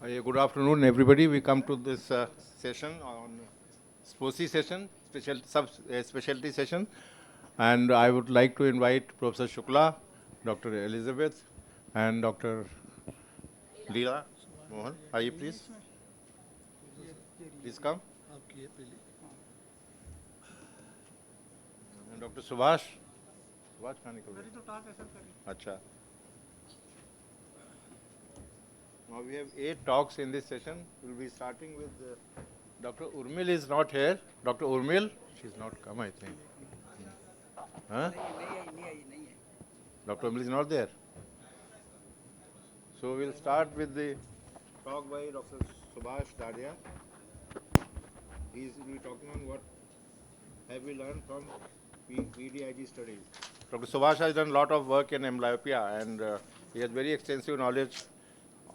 Good afternoon, everybody. We come to this session on SPOCI session, specialty session, and I would like to invite Professor Shukla, Dr. Elizabeth, and Dr. Leela Mohan. Aye, please. Please come. And Dr. Subhash. Subhash कहाँ निकल गए? अच्छा. Now we have 8 talks in this session. We'll be starting with Dr. Urmil is not here. Dr. Urmil, she's not come, I think. Huh? Dr. Urmil is not there. So we'll start with the talk by Dr. Subhash Dadia. He's will be talking on what have we learned from PDIG studies. Dr. Subhash has done a lot of work in amblyopia and he has very extensive knowledge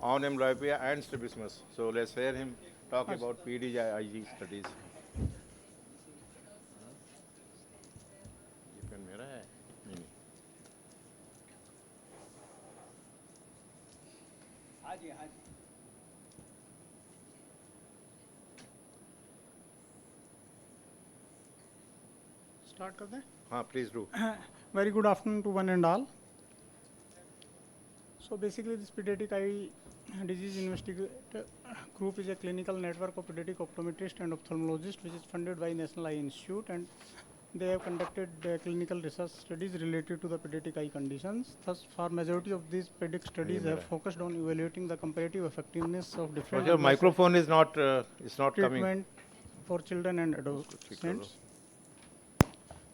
on amblyopia and strabismus. So let's hear him talk about PDIG studies. ये pen मेरा है? नहीं. हाँ जी. Start कर दें? हाँ, please do. Very good afternoon to one and all. So basically this pediatric eye disease investigator group is a clinical network of pediatric optometrists and ophthalmologists which is funded by National Eye Institute, and they have conducted clinical research studies related to the pediatric eye conditions. Thus far majority of these pediatric studies have focused on evaluating the comparative effectiveness of different Your microphone is not coming. treatment for children and adolescents.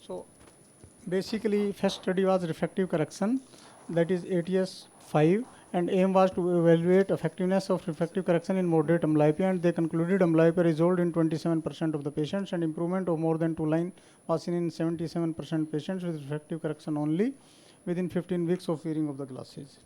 So basically first study was refractive correction, that is ATS 5, and aim was to evaluate effectiveness of refractive correction in moderate amblyopia, and they concluded amblyopia resolved in 27% of the patients and improvement of more than 2 line was seen in 77% patients with refractive correction only within 15 weeks of wearing of the glasses.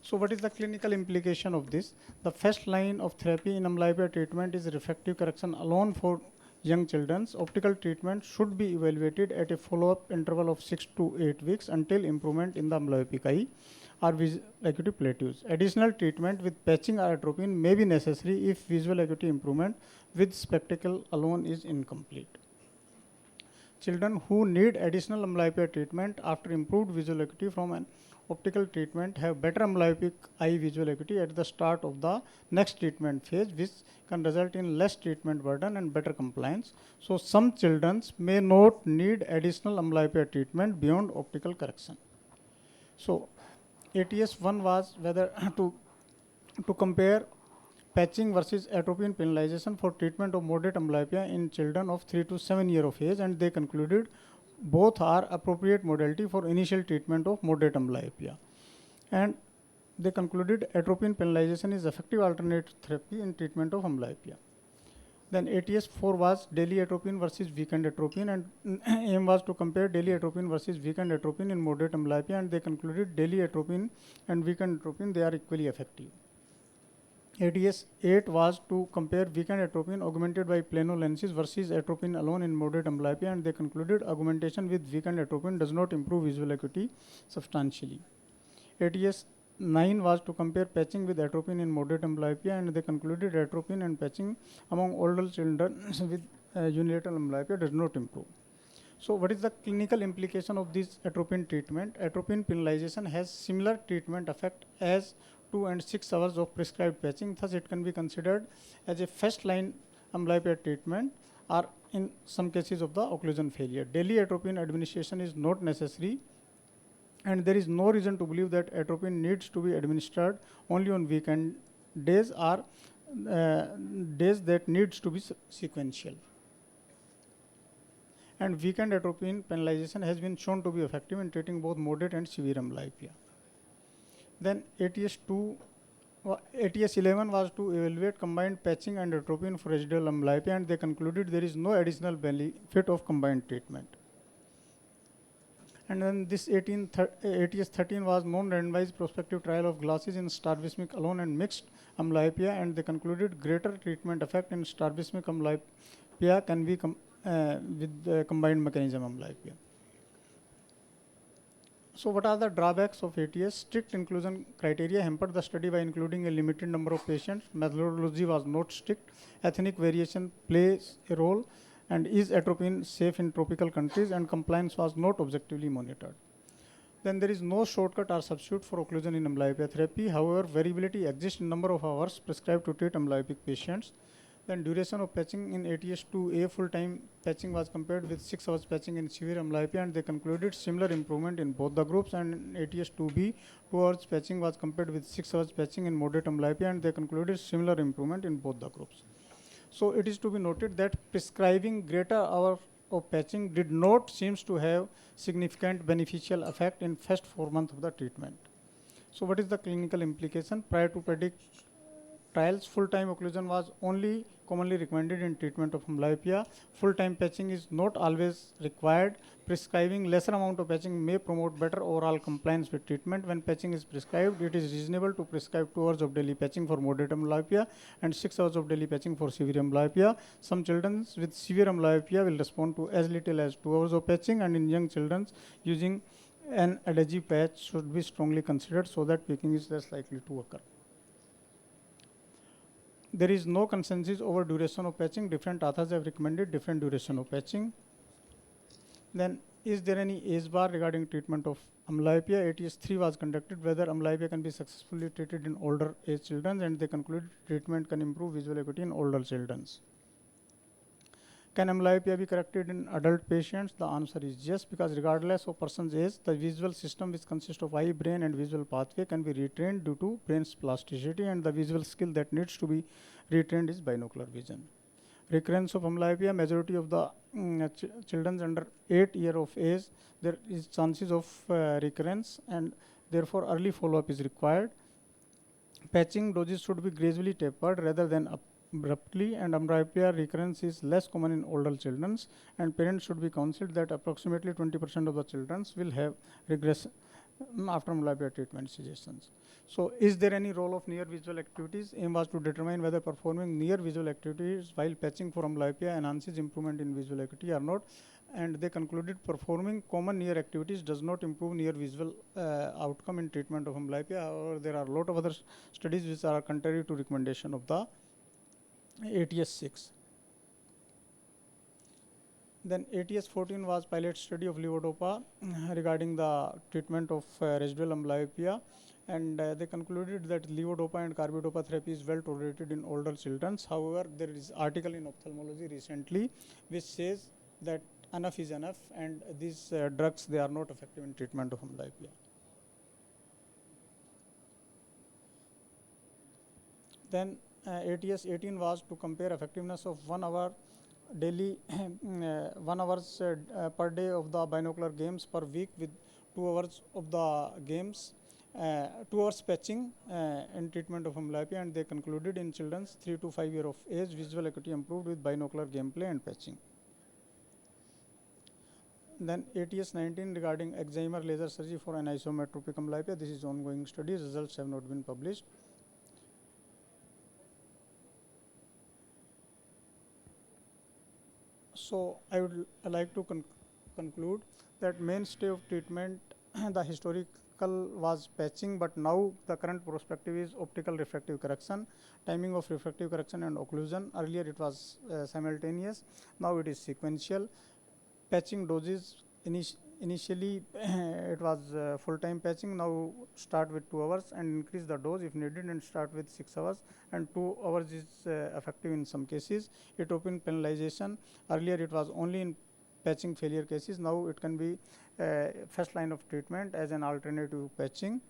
So what is the clinical implication of this? The first line of therapy in amblyopia treatment is refractive correction alone for young children's. Optical treatment should be evaluated at a follow-up interval of 6 to 8 weeks until improvement in the amblyopic eye or visual acuity plateaus. Additional treatment with patching or atropine may be necessary if visual acuity improvement with spectacle alone is incomplete. Children who need additional amblyopia treatment after improved visual acuity from an optical treatment have better amblyopic eye visual acuity at the start of the next treatment phase, which can result in less treatment burden and better compliance. So some children may not need additional amblyopia treatment beyond optical correction. So ATS 1 was whether to compare patching versus atropine penalization for treatment of moderate amblyopia in children of 3 to 7 years of age, and they concluded both are appropriate modality for initial treatment of moderate amblyopia. And they concluded atropine penalization is effective alternate therapy in treatment of amblyopia. Then ATS 4 was daily atropine versus weekend atropine, and aim was to compare daily atropine versus weekend atropine in moderate amblyopia, and they concluded daily atropine and weekend atropine, they are equally effective. ATS 8 was to compare weekend atropine augmented by plano lenses versus atropine alone in moderate amblyopia, and they concluded augmentation with weekend atropine does not improve visual acuity substantially. ATS 9 was to compare patching with atropine in moderate amblyopia, and they concluded atropine and patching among older children with unilateral amblyopia does not improve. So what is the clinical implication of this atropine treatment? Atropine penalization has similar treatment effect as 2 and 6 hours of prescribed patching. Thus it can be considered as a first line amblyopia treatment or in some cases of the occlusion failure. Daily atropine administration is not necessary, and there is no reason to believe that atropine needs to be administered only on weekend days or days that needs to be sequential. And weekend atropine penalization has been shown to be effective in treating both moderate and severe amblyopia. Then ATS 11 was to evaluate combined patching and atropine for residual amblyopia, and they concluded there is no additional benefit of combined treatment. And then this ATS 13 was non-randomized prospective trial of glasses in strabismic alone and mixed amblyopia, and they concluded greater treatment effect in strabismic amblyopia can be with the combined mechanism amblyopia. So what are the drawbacks of ATS? Strict inclusion criteria hampered the study by including a limited number of patients. Methodology was not strict. Ethnic variation plays a role. And is atropine safe in tropical countries? And compliance was not objectively monitored. Then there is no shortcut or substitute for occlusion in amblyopia therapy. However, variability exists in number of hours prescribed to treat amblyopic patients. Then duration of patching in ATS2A full-time patching was compared with 6 hours patching in severe amblyopia, and they concluded similar improvement in both the groups. And in ATS2B, 2 hours patching was compared with 6 hours patching in moderate amblyopia, and they concluded similar improvement in both the groups. So it is to be noted that prescribing greater hour of patching did not seems to have significant beneficial effect in first 4 months of the treatment. So what is the clinical implication? Prior to Predict trials, full-time occlusion was only commonly recommended in treatment of amblyopia. Full-time patching is not always required. Prescribing lesser amount of patching may promote better overall compliance with treatment. When patching is prescribed, it is reasonable to prescribe 2 hours of daily patching for moderate amblyopia and 6 hours of daily patching for severe amblyopia. Some children with severe amblyopia will respond to as little as 2 hours of patching, and in young children, using an adhesive patch should be strongly considered so that peaking is less likely to occur. There is no consensus over duration of patching. Different authors have recommended different duration of patching. Then, is there any age bar regarding treatment of amblyopia? ATS3 was conducted whether amblyopia can be successfully treated in older age children, and they concluded treatment can improve visual acuity in older children. Can amblyopia be corrected in adult patients? The answer is yes, because regardless of person's age, the visual system, which consists of eye, brain, and visual pathway, can be retrained due to brain's plasticity, and the visual skill that needs to be retrained is binocular vision. Recurrence of amblyopia, majority of the children under 8 years of age, there is chances of recurrence, and therefore early follow-up is required. Patching doses should be gradually tapered rather than abruptly, and amblyopia recurrence is less common in older children, and parents should be counseled that approximately 20% of the children will have regression after amblyopia treatment suggestions. So is there any role of near visual activities? Aim was to determine whether performing near visual activities while patching for amblyopia enhances improvement in visual acuity or not, and they concluded performing common near activities does not improve near visual outcome in treatment of amblyopia. However, there are a lot of other studies which are contrary to recommendation of the ATS6. Then ATS14 was pilot study of levodopa regarding the treatment of residual amblyopia, and they concluded that levodopa and carbidopa therapy is well tolerated in older children. However, there is article in Ophthalmology recently which says that enough is enough, and these drugs, they are not effective in treatment of amblyopia. Then ATS18 was to compare effectiveness of 1 hour daily 1 hours per day of the binocular games per week with 2 hours of the games, 2 hours patching in treatment of amblyopia, and they concluded in children 3 to 5 years of age, visual acuity improved with binocular gameplay and patching. Then ATS19 regarding excimer laser surgery for anisometropic amblyopia. This is ongoing study. Results have not been published. So I would like to conclude that mainstay of treatment, the historical was patching, but now the current perspective is optical refractive correction, timing of refractive correction and occlusion. Earlier it was simultaneous, now it is sequential. Patching doses, initially it was full-time patching, now start with 2 hours and increase the dose if needed and start with 6 hours, and 2 hours is effective in some cases. Atropine penalization, earlier it was only in patching failure cases, now it can be first line of treatment as an alternative to patching.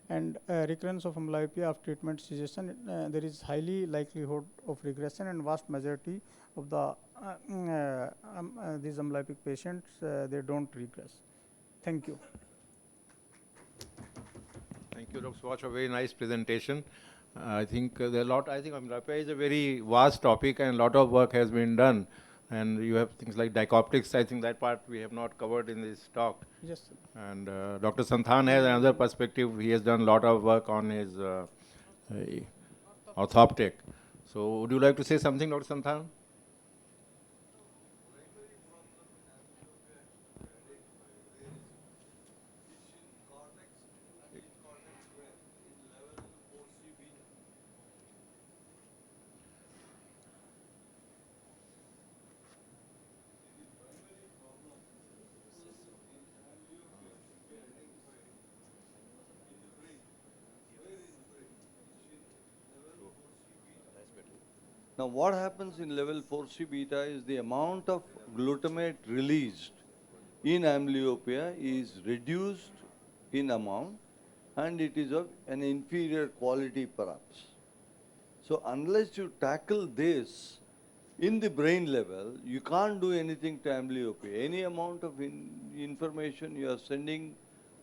And recurrence of amblyopia of treatment suggestion, there is highly likelihood of regression, and vast majority of the these amblyopic patients, they don't regress. Thank you. Thank you, Dr. Subhash, for a very nice presentation. I think there are a lot. I think amblyopia is a very vast topic, and a lot of work has been done. And you have things like dioptrics. I think that part we have not covered in this talk. Yes, sir. And Dr. Santhan has another perspective. He has done a lot of work on his orthoptic. So would you like to say something, Dr. Santhan? Now what happens in level 4C beta is the amount of glutamate released in amblyopia is reduced in amount, and it is of an inferior quality perhaps. So unless you tackle this in the brain level, you can't do anything to amblyopia. Any amount of information you are sending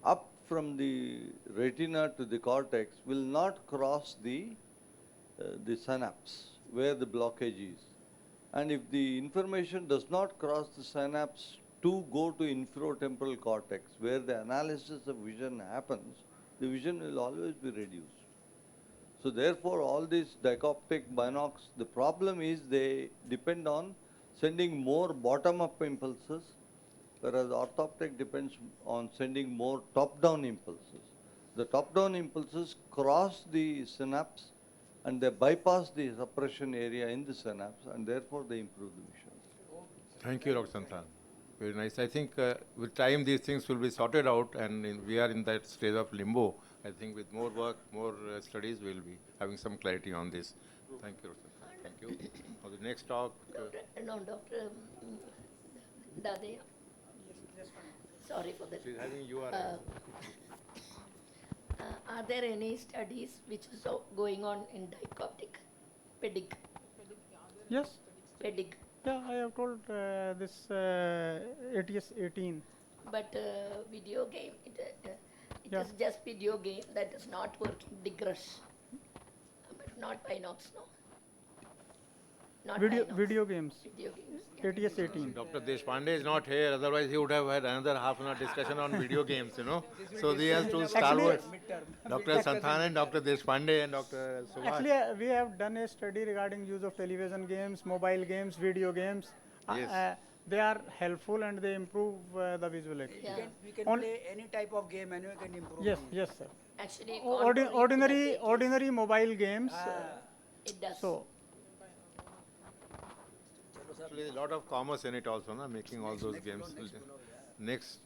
up from the retina to the cortex will not cross the synapse where the blockage is. And if the information does not cross the synapse to go to inferotemporal cortex, where the analysis of vision happens, the vision will always be reduced. So therefore, all these dichoptic binocs, the problem is they depend on sending more bottom-up impulses, whereas orthoptic depends on sending more top-down impulses. The top-down impulses cross the synapse and they bypass the suppression area in the synapse, and therefore they improve the vision. Thank you, Dr. Santan. Very nice. I think with time these things will be sorted out, and we are in that stage of limbo. I think with more work, more studies, we will be having some clarity on this. Thank you, Dr. Santan. Thank you. For the next talk. Dr. Dade. Sorry for that. She's having URI. Are there any studies which is going on in dichoptic? Pedig. Yes. Pedig. Yeah, I have told this ATS18. But video game, it Yeah. is just video game that is not working digress. But not Binox, no. Not Video Binox. video games. Video games. ATS18. Dr. Deshpande is not here, otherwise he would have had another half an hour discussion on video games, you know. So they have two stalwarts, Dr. Santan and Dr. Deshpande and Dr. Subhash. Actually, we have done a study regarding use of television games, mobile games, video games. Yes. They are helpful and they improve the visual acuity. Yeah. We can On- play any type of game and we can improve. Yes, it. yes, sir. Actually, Ordinary mobile games. it does. So, Actually, a lot of commerce in it also, na, making all those games. Next,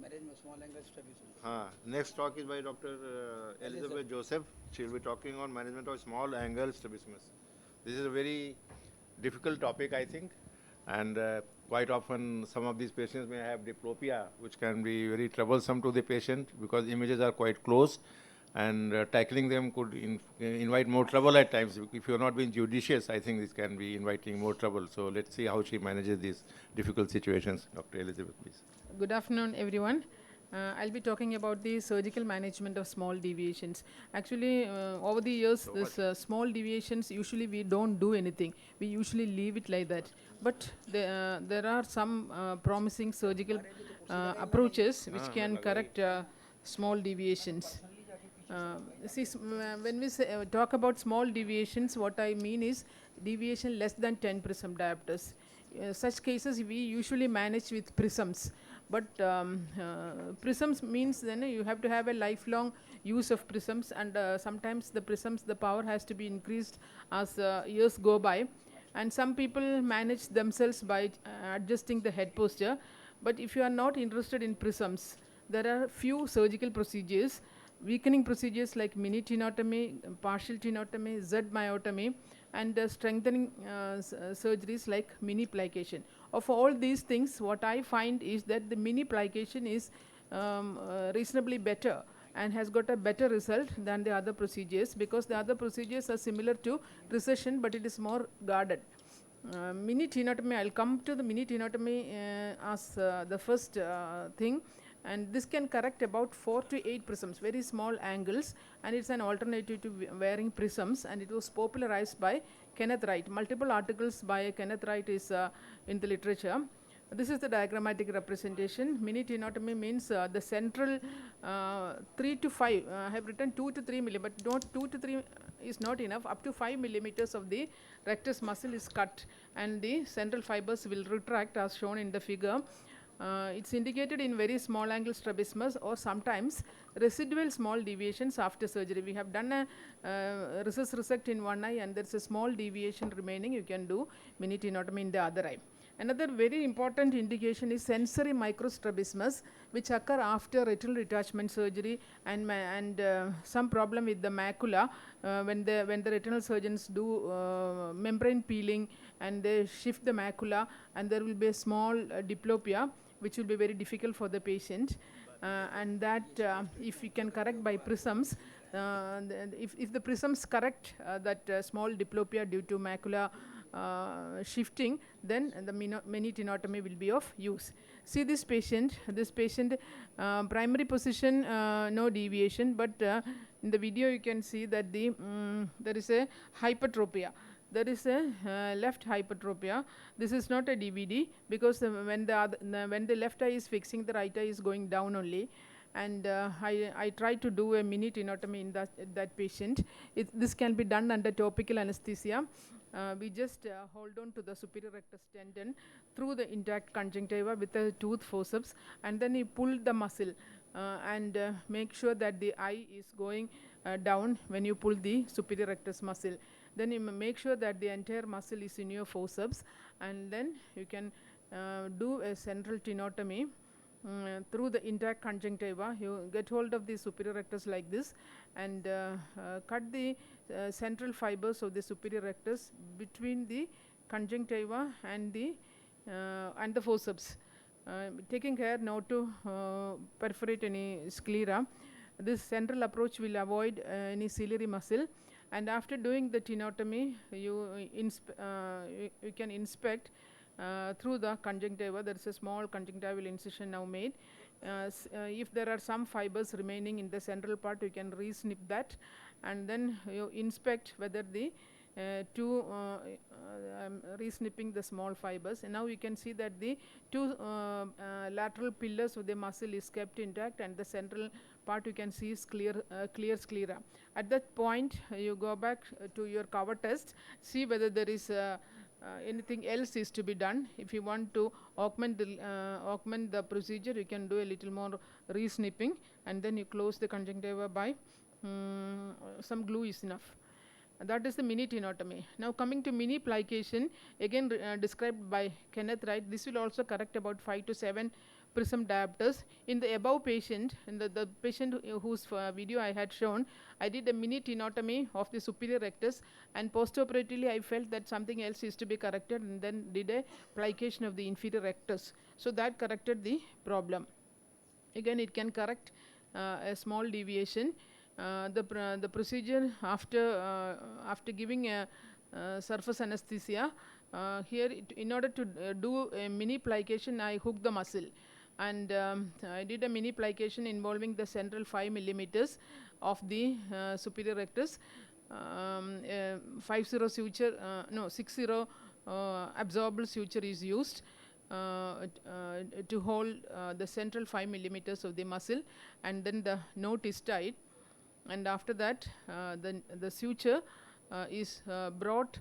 Management small angle strabismus. next talk is by Dr. Elizabeth Joseph. She will be talking on management of small angle strabismus. This is a very difficult topic, I think, and quite often some of these patients may have diplopia, which can be very troublesome to the patient because images are quite close, and tackling them could invite more trouble at times. If you're not being judicious, I think this can be inviting more trouble. So let's see how she manages these difficult situations. Dr. Elizabeth, please. Good afternoon, everyone. I'll be talking about the surgical management of small deviations. Actually, over the years, this small deviations, usually we don't do anything. We usually leave it like that. But there are some promising surgical approaches which can correct small deviations. When we talk about small deviations, what I mean is deviation less than 10 prism diopters. Such cases we usually manage with prisms. But prisms means then you have to have a lifelong use of prisms, and sometimes the prisms, the power has to be increased as years go by. And some people manage themselves by adjusting the head posture. But if you are not interested in prisms, there are few surgical procedures, weakening procedures like mini tenotomy, partial tenotomy, Z myotomy, and strengthening surgeries like mini plication. Of all these things, what I find is that the mini plication is reasonably better and has got a better result than the other procedures, because the other procedures are similar to recession, but it is more guarded. Mini tenotomy, I'll come to the mini tenotomy as the first thing. And this can correct about 4 to 8 prisms, very small angles, and it's an alternative to wearing prisms, and it was popularized by Kenneth Wright. Multiple articles by Kenneth Wright is in the literature. This is the diagrammatic representation. Mini tenotomy means the central 3 to 5, I have written 2 to 3 millimeters, but not 2 to 3 is not enough. Up to 5 millimeters of the rectus muscle is cut, and the central fibers will retract as shown in the figure. It's indicated in very small angle strabismus or sometimes residual small deviations after surgery. We have done a recess resect in one eye and there's a small deviation remaining. You can do mini tenotomy in the other eye. Another very important indication is sensory microstrabismus, which occur after retinal detachment surgery and some problem with the macula when the retinal surgeons do membrane peeling and they shift the macula, and there will be a small diplopia which will be very difficult for the patient, and that if we can correct by prisms, if the prisms correct that small diplopia due to macula shifting, then the mini tenotomy will be of use. See this patient, primary position no deviation, but in the video you can see that there is a hypertropia. There is a left hypertropia. This is not a DVD because when the left eye is fixing, the right eye is going down only. And I tried to do a mini tenotomy in that patient. This can be done under topical anesthesia. We just hold on to the superior rectus tendon through the intact conjunctiva with a tooth forceps, and then you pull the muscle and make sure that the eye is going down when you pull the superior rectus muscle. Then you make sure that the entire muscle is in your forceps, and then you can do a central tenotomy through the intact conjunctiva. You get hold of the superior rectus like this and cut the central fibers of the superior rectus between the conjunctiva and the forceps, taking care not to perforate any sclera. This central approach will avoid any ciliary muscle, and after doing the tenotomy, you can inspect through the conjunctiva. There is a small conjunctival incision now made. If there are some fibers remaining in the central part, you can re-snip that, and then you inspect whether the re-snipping the small fibers, and now you can see that the two lateral pillars of the muscle is kept intact, and the central part you can see is clear sclera. At that point, you go back to your cover test, see whether there is anything else is to be done. If you want to augment the procedure, you can do a little more re-snipping, and then you close the conjunctiva by some glue is enough. That is the mini tenotomy. Now coming to mini plication, again described by Kenneth Wright. This will also correct about 5 to 7 prism diopters. In the above patient, in the patient whose video I had shown, I did a mini tenotomy of the superior rectus, and postoperatively I felt that something else is to be corrected, and then did a plication of the inferior rectus. So that corrected the problem. Again, it can correct a small deviation. The procedure after giving a surface anesthesia, here in order to do a mini plication, I hooked the muscle, and I did a mini plication involving the central 5 millimeters of the superior rectus. 50 suture, no 60 absorbable suture is used to hold the central 5 millimeters of the muscle, and then the knot is tied, and after that the suture is brought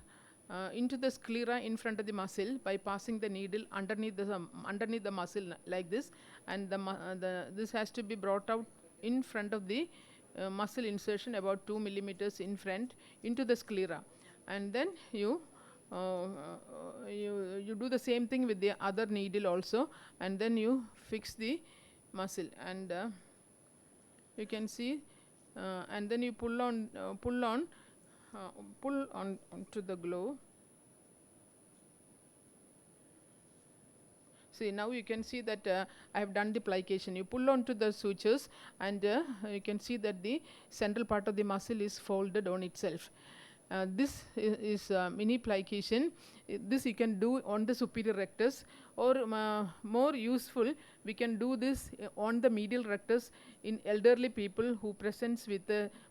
into the sclera in front of the muscle by passing the needle underneath the muscle like this, and this has to be brought out in front of the muscle insertion about 2 millimeters in front into the sclera, and then you do the same thing with the other needle also, and then you fix the muscle, and you can see, and then you pull on to the glove. See, now you can see that I have done the plication. You pull on to the sutures, and you can see that the central part of the muscle is folded on itself. This is mini plication. This you can do on the superior rectus, or more useful, we can do this on the medial rectus in elderly people who presents with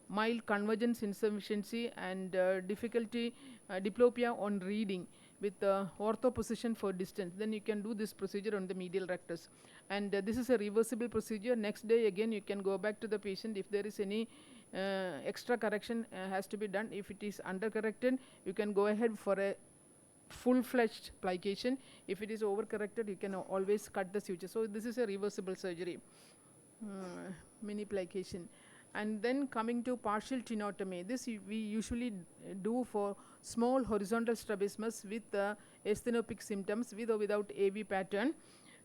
mild convergence insufficiency and difficulty, diplopia on reading with ortho position for distance. Then you can do this procedure on the medial rectus, and this is a reversible procedure. Next day again you can go back to the patient. If there is any extra correction has to be done, if it is under corrected, you can go ahead for a full-fledged plication. If it is over corrected, you can always cut the suture. So this is a reversible surgery, mini plication. And then coming to partial tenotomy, this we usually do for small horizontal strabismus with asthenopic symptoms with or without AV pattern.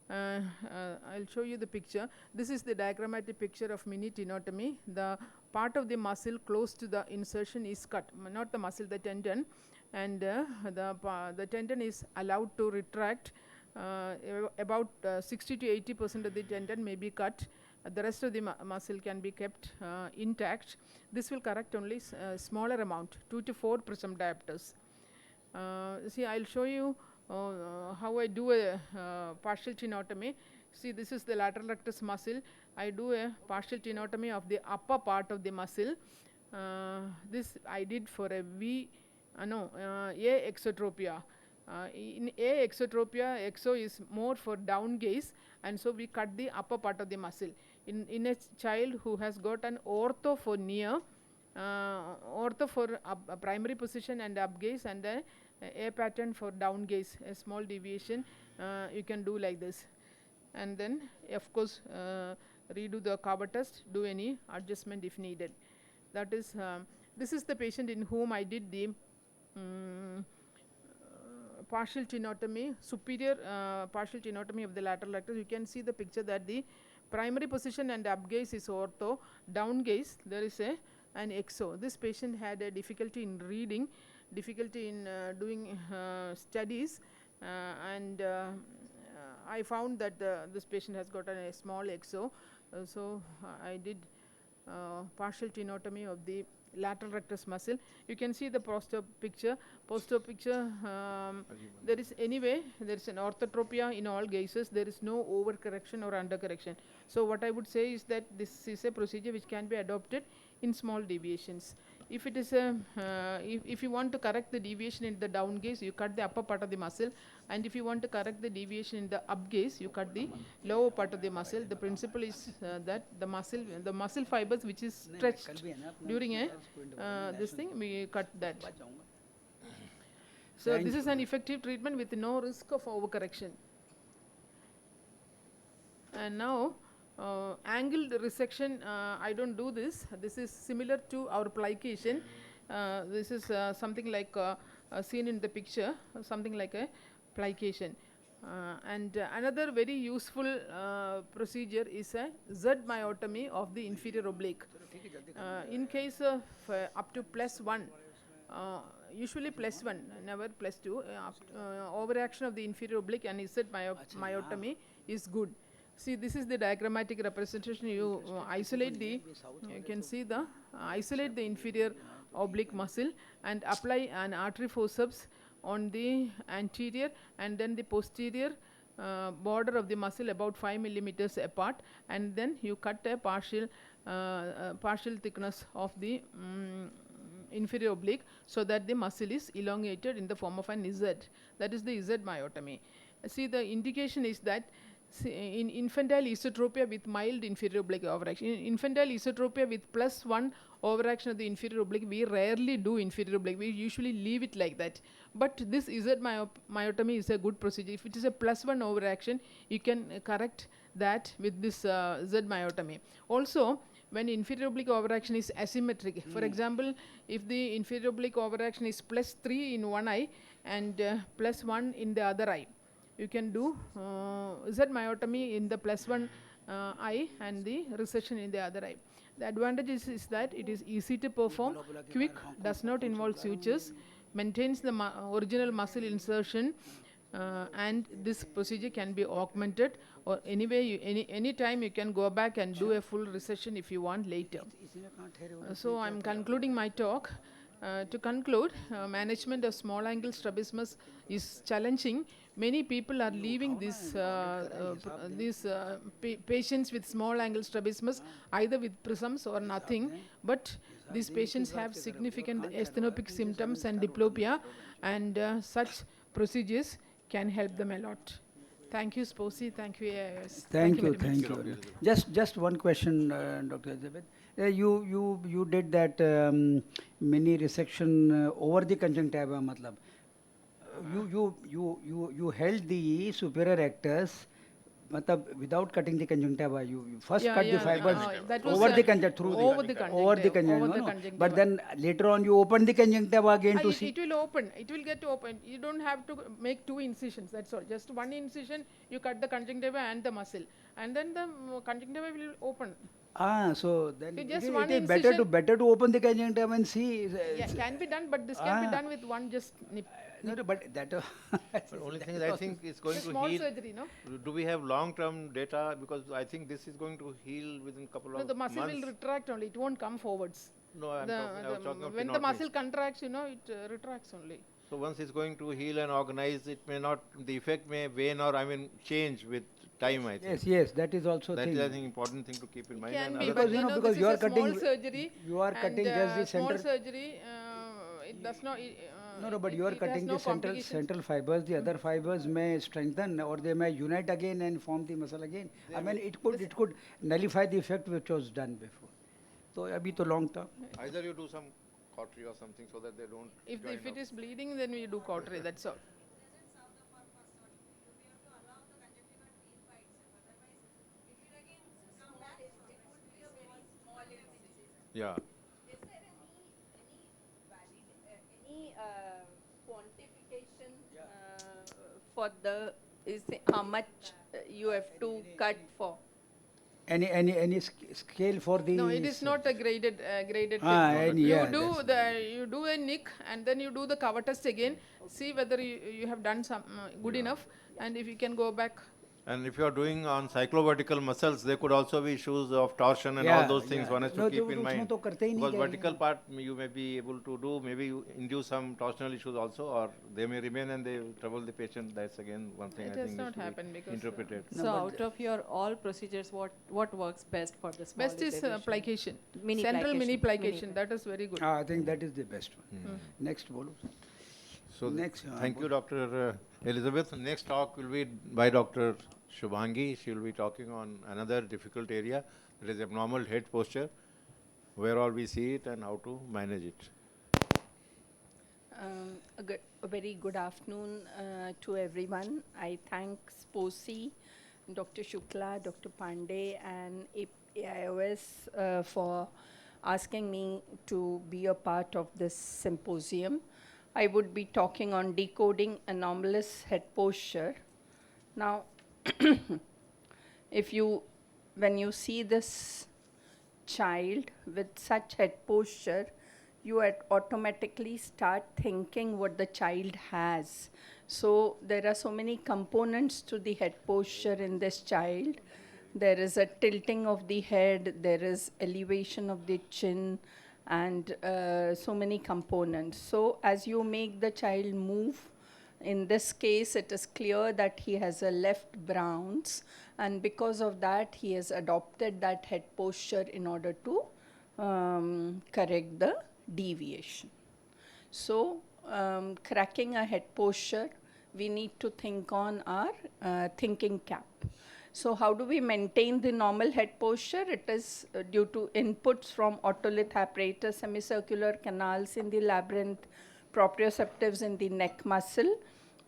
I'll show you the picture. This is the diagrammatic picture of mini tenotomy. The part of the muscle close to the insertion is cut, not the muscle, the tendon, and the tendon is allowed to retract. About 60 to 80% of the tendon may be cut. The rest of the muscle can be kept intact. This will correct only smaller amount, 2 to 4 prism diopters. See, I'll show you how I do a partial tenotomy. See, this is the lateral rectus muscle. I do a partial tenotomy of the upper part of the muscle. This I did for a A exotropia. In A exotropia, exo is more for down gaze, and so we cut the upper part of the muscle. In a child who has got an ortho for near, ortho for a primary position and up gaze, and a pattern for down gaze, a small deviation, you can do like this. And then of course redo the Carver test, do any adjustment if needed. That is, this is the patient in whom I did the partial tenotomy, superior partial tenotomy of the lateral rectus. You can see the picture that the primary position and up gaze is ortho, down gaze there is an exo. This patient had a difficulty in reading, difficulty in doing studies, and I found that this patient has got a small exo, so I did partial tenotomy of the lateral rectus muscle. You can see the post-op picture. Post-op picture, there is anyway, there is an orthotropia in all gazes. There is no overcorrection or undercorrection. So what I would say is that this is a procedure which can be adopted in small deviations. If it is a, if you want to correct the deviation in the down gaze, you cut the upper part of the muscle, and if you want to correct the deviation in the up gaze, you cut the lower part of the muscle. The principle is that the muscle fibers which is stretched during a this thing, we cut that. So this is an effective treatment with no risk of overcorrection. And now angled resection, I don't do this. This is similar to our plication. This is something like seen in the picture, something like a plication. And another very useful procedure is a Z myotomy of the inferior oblique. In case of up to +1, usually +1, never +2, overaction of the inferior oblique and Z myotomy is good. See, this is the diagrammatic representation. You isolate the, you can see the, isolate the inferior oblique muscle and apply an artery forceps on the anterior and then the posterior border of the muscle about 5 millimeters apart, and then you cut a partial thickness of the inferior oblique so that the muscle is elongated in the form of an Z. That is the Z myotomy. See, the indication is that in infantile esotropia with mild inferior oblique overaction, in infantile esotropia with +1 overaction of the inferior oblique, we rarely do inferior oblique. We usually leave it like that. But this Z myotomy is a good procedure. If it is a +1 overaction, you can correct that with this Z myotomy. Also, when inferior oblique overaction is asymmetric, for example, if the inferior oblique overaction is +3 in one eye and +1 in the other eye, you can do Z myotomy in the +1 eye and the recession in the other eye. The advantage is that it is easy to perform, quick, does not involve sutures, maintains the original muscle insertion, and this procedure can be augmented, or anyway, any time you can go back and do a full recession if you want later. So I'm concluding my talk. To conclude, management of small angle strabismus is challenging. Many people are leaving these patients with small angle strabismus either with prisms or nothing, but these patients have significant asthenopic symptoms and diplopia, and such procedures can help them a lot. Thank you, Sposi. Thank you, AIOS. Thank you. Just one question, Dr. Elizabeth. You did that mini resection over the conjunctiva, matlab. You held the superior rectus without cutting the conjunctiva, you first Yeah, cut the yeah, fibers that was, over the conjunctiva, through over the the over the conjunctiva, over the conjunctiva, no? conjunctiva. But then later on you open the conjunctiva again to see. It will open. It will get open. You don't have to make 2 incisions. That's all. Just 1 incision. You cut the conjunctiva and the muscle, and then the conjunctiva will open. So then So it just is, one it is better to incision- open the conjunctiva and see. Yeah, can be done, but this can be done with one just nip. No, but that. But only thing is, I think it's going It's a to small heal. surgery, no? Do we have long-term data? Because I think this is going to heal within a couple No, of the muscle months. will retract only. It won't come forwards. No, I was talking of When the pinotomy. muscle contracts, it retracts only. So once it's going to heal and organize, it may not, the effect may wane or change with time, I think. Yes, that is also That thing. is, I think, important thing to keep in mind. Can And be, other Because, but you know, because this you is are a small cutting- surgery. you are and, cutting just the small center- surgery, it does not. No, but you are it has cutting no the central fibers. The other fibers may strengthen or they may unite again and form the muscle again. I mean, it could nullify the effect which was done before. So, abhi to long term. Either you do some cautery or something so that they don't. If join it up. is bleeding, then we do cautery. That's all. Yeah. Is there any quantification for how much you have to cut for? Any scale for the. No, it is not a graded thing. yeah, You do a nick and then you do the cover test again. See whether you have done some good enough, and if you can go back. And if you are doing on cyclovertical muscles, there could also be issues of torsion and Yeah, all those things yeah. one has to No, keep तो in उसमें mind. तो करते ही नहीं Because क्या vertical part you may be able to do, maybe you induce some torsional issues also, or they may remain and they trouble the patient. That's again one thing It I has think not needs to happened be because, interpreted. So out of your all procedures, what works best for the small Best is deviation? plication. Mini Central mini plication. plication. That is very good. I think that is the best one. Next, bolo. So Next, thank you, Dr. Elizabeth. Next talk will be by Dr. Shubhangi. She will be talking on another difficult area, that is abnormal head posture, where all we see it and how to manage it. A very good afternoon to everyone. I thank SPOCI, Dr. Shukla, Dr. Pandey, and AIOS for asking me to be a part of this symposium. I would be talking on decoding anomalous head posture. Now, when you see this child with such head posture, you automatically start thinking what the child has. So there are so many components to the head posture in this child. There is a tilting of the head, there is elevation of the chin, and so many components. So as you make the child move, in this case, it is clear that he has a left Brown's, and because of that, he has adopted that head posture in order to correct the deviation. So, cracking a head posture, we need to think on our thinking cap. So how do we maintain the normal head posture? It is due to inputs from otolith apparatus, semicircular canals in the labyrinth, proprioceptives in the neck muscle.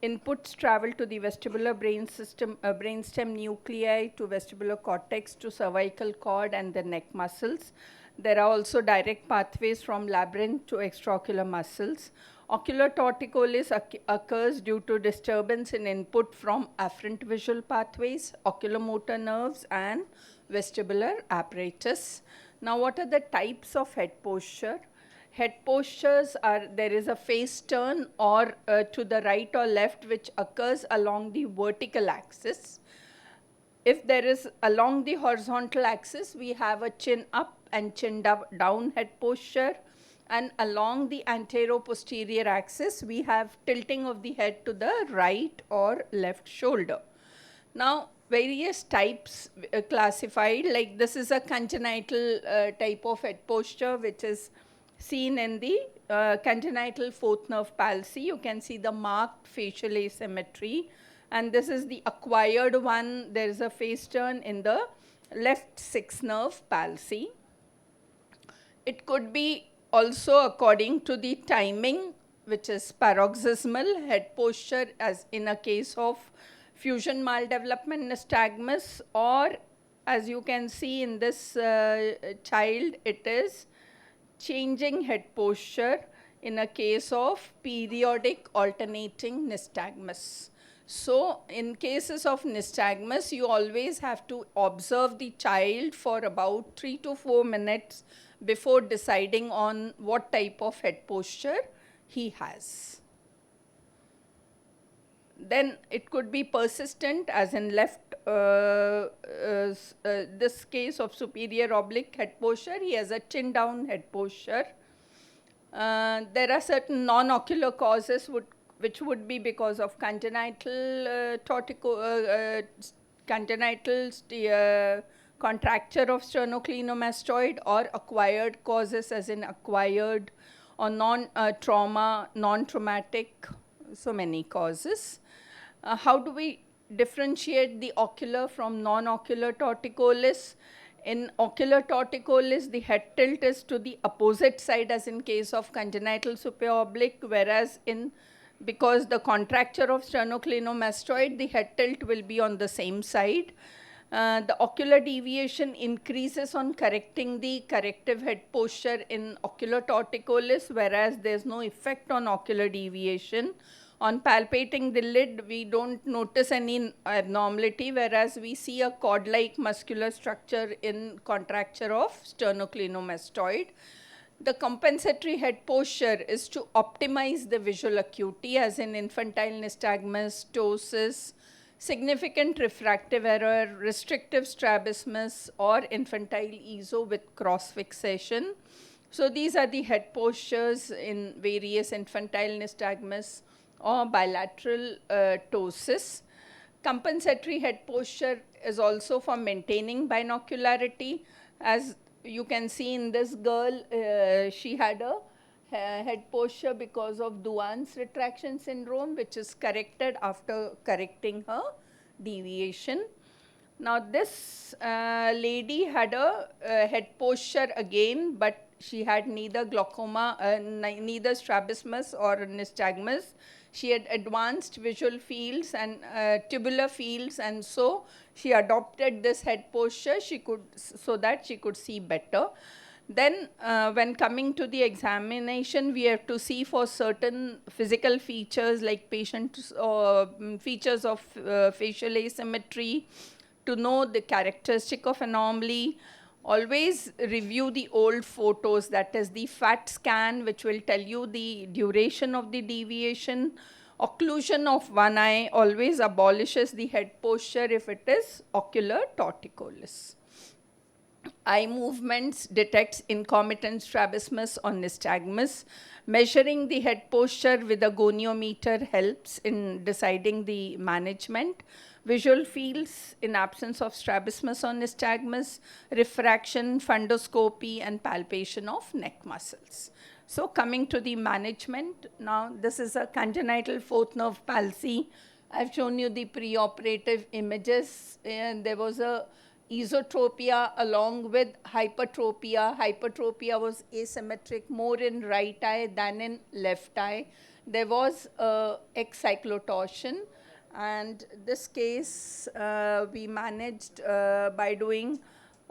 Inputs travel to the vestibular brainstem nuclei, to vestibular cortex, to cervical cord and the neck muscles. There are also direct pathways from labyrinth to extraocular muscles. Ocular torticollis occurs due to disturbance in input from afferent visual pathways, oculomotor nerves, and vestibular apparatus. Now, what are the types of head posture? Head postures are, there is a face turn or to the right or left, which occurs along the vertical axis. If there is along the horizontal axis, we have a chin up and chin down head posture. And along the antero-posterior axis, we have tilting of the head to the right or left shoulder. Now, various types classified, like this is a congenital type of head posture, which is seen in the congenital fourth nerve palsy. You can see the marked facial asymmetry. And this is the acquired one. There is a face turn in the left sixth nerve palsy. It could be also according to the timing, which is paroxysmal head posture, as in a case of fusion maldevelopment nystagmus, or as you can see in this child, it is changing head posture in a case of periodic alternating nystagmus. So in cases of nystagmus, you always have to observe the child for about 3 to 4 minutes before deciding on what type of head posture he has. Then it could be persistent, as in left, this case of superior oblique head posture, he has a chin down head posture. There are certain non-ocular causes which would be because of congenital contracture of sternocleidomastoid, or acquired causes, as in acquired or non-traumatic, so many causes. How do we differentiate the ocular from non-ocular torticollis? In ocular torticollis, the head tilt is to the opposite side, as in case of congenital superior oblique, whereas because the contracture of sternocleidomastoid, the head tilt will be on the same side. The ocular deviation increases on correcting the corrective head posture in ocular torticollis, whereas there is no effect on ocular deviation. On palpating the lid, we don't notice any abnormality, whereas we see a cord-like muscular structure in contracture of sternocleidomastoid. The compensatory head posture is to optimize the visual acuity, as in infantile nystagmus, ptosis, significant refractive error, restrictive strabismus, or infantile ESO with cross fixation. So these are the head postures in various infantile nystagmus or bilateral ptosis. Compensatory head posture is also for maintaining binocularity. As you can see in this girl, she had a head posture because of Duane's retraction syndrome, which is corrected after correcting her deviation. Now this lady had a head posture again, but she had neither glaucoma, neither strabismus or nystagmus. She had advanced visual fields and tubular fields, and so she adopted this head posture so that she could see better. Then when coming to the examination, we have to see for certain physical features like features of facial asymmetry, to know the characteristic of anomaly. Always review the old photos, that is the FAT scan, which will tell you the duration of the deviation. Occlusion of one eye always abolishes the head posture if it is ocular torticollis. Eye movements detects concomitant strabismus or nystagmus. Measuring the head posture with a goniometer helps in deciding the management. Visual fields in absence of strabismus or nystagmus, refraction, fundoscopy, and palpation of neck muscles. So coming to the management, now this is a congenital fourth nerve palsy. I've shown you the preoperative images, and there was a esotropia along with hypertropia. Hypertropia was asymmetric more in right eye than in left eye. There was excyclotorsion, and this case we managed by doing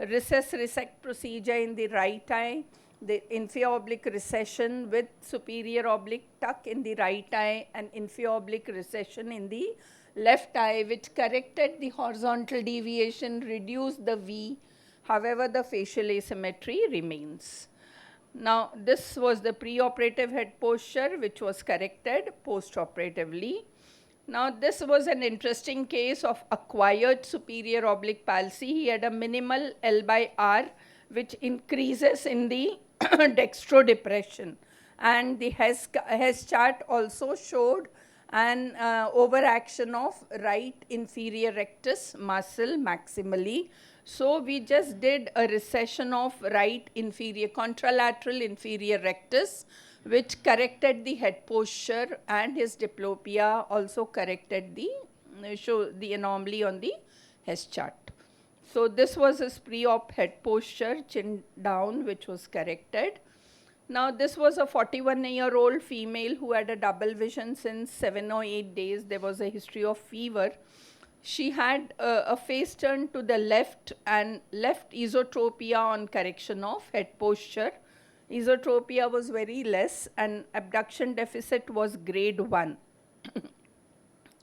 recess resect procedure in the right eye, the inferior oblique recession with superior oblique tuck in the right eye, and inferior oblique recession in the left eye, which corrected the horizontal deviation, reduced the V. However, the facial asymmetry remains. Now, this was the preoperative head posture, which was corrected postoperatively. Now, this was an interesting case of acquired superior oblique palsy. He had a minimal L by R, which increases in the dextrodepression. And the Hess chart also showed an overaction of right inferior rectus muscle maximally. So we just did a recession of right inferior, contralateral inferior rectus, which corrected the head posture, and his diplopia also corrected the anomaly on the Hess chart. So this was his pre-op head posture, chin down, which was corrected. Now this was a 41-year-old female who had a double vision since 7 or 8 days. There was a history of fever. she had a face turn to the left and left esotropia on correction of head posture. Esotropia was very less and abduction deficit was grade 1.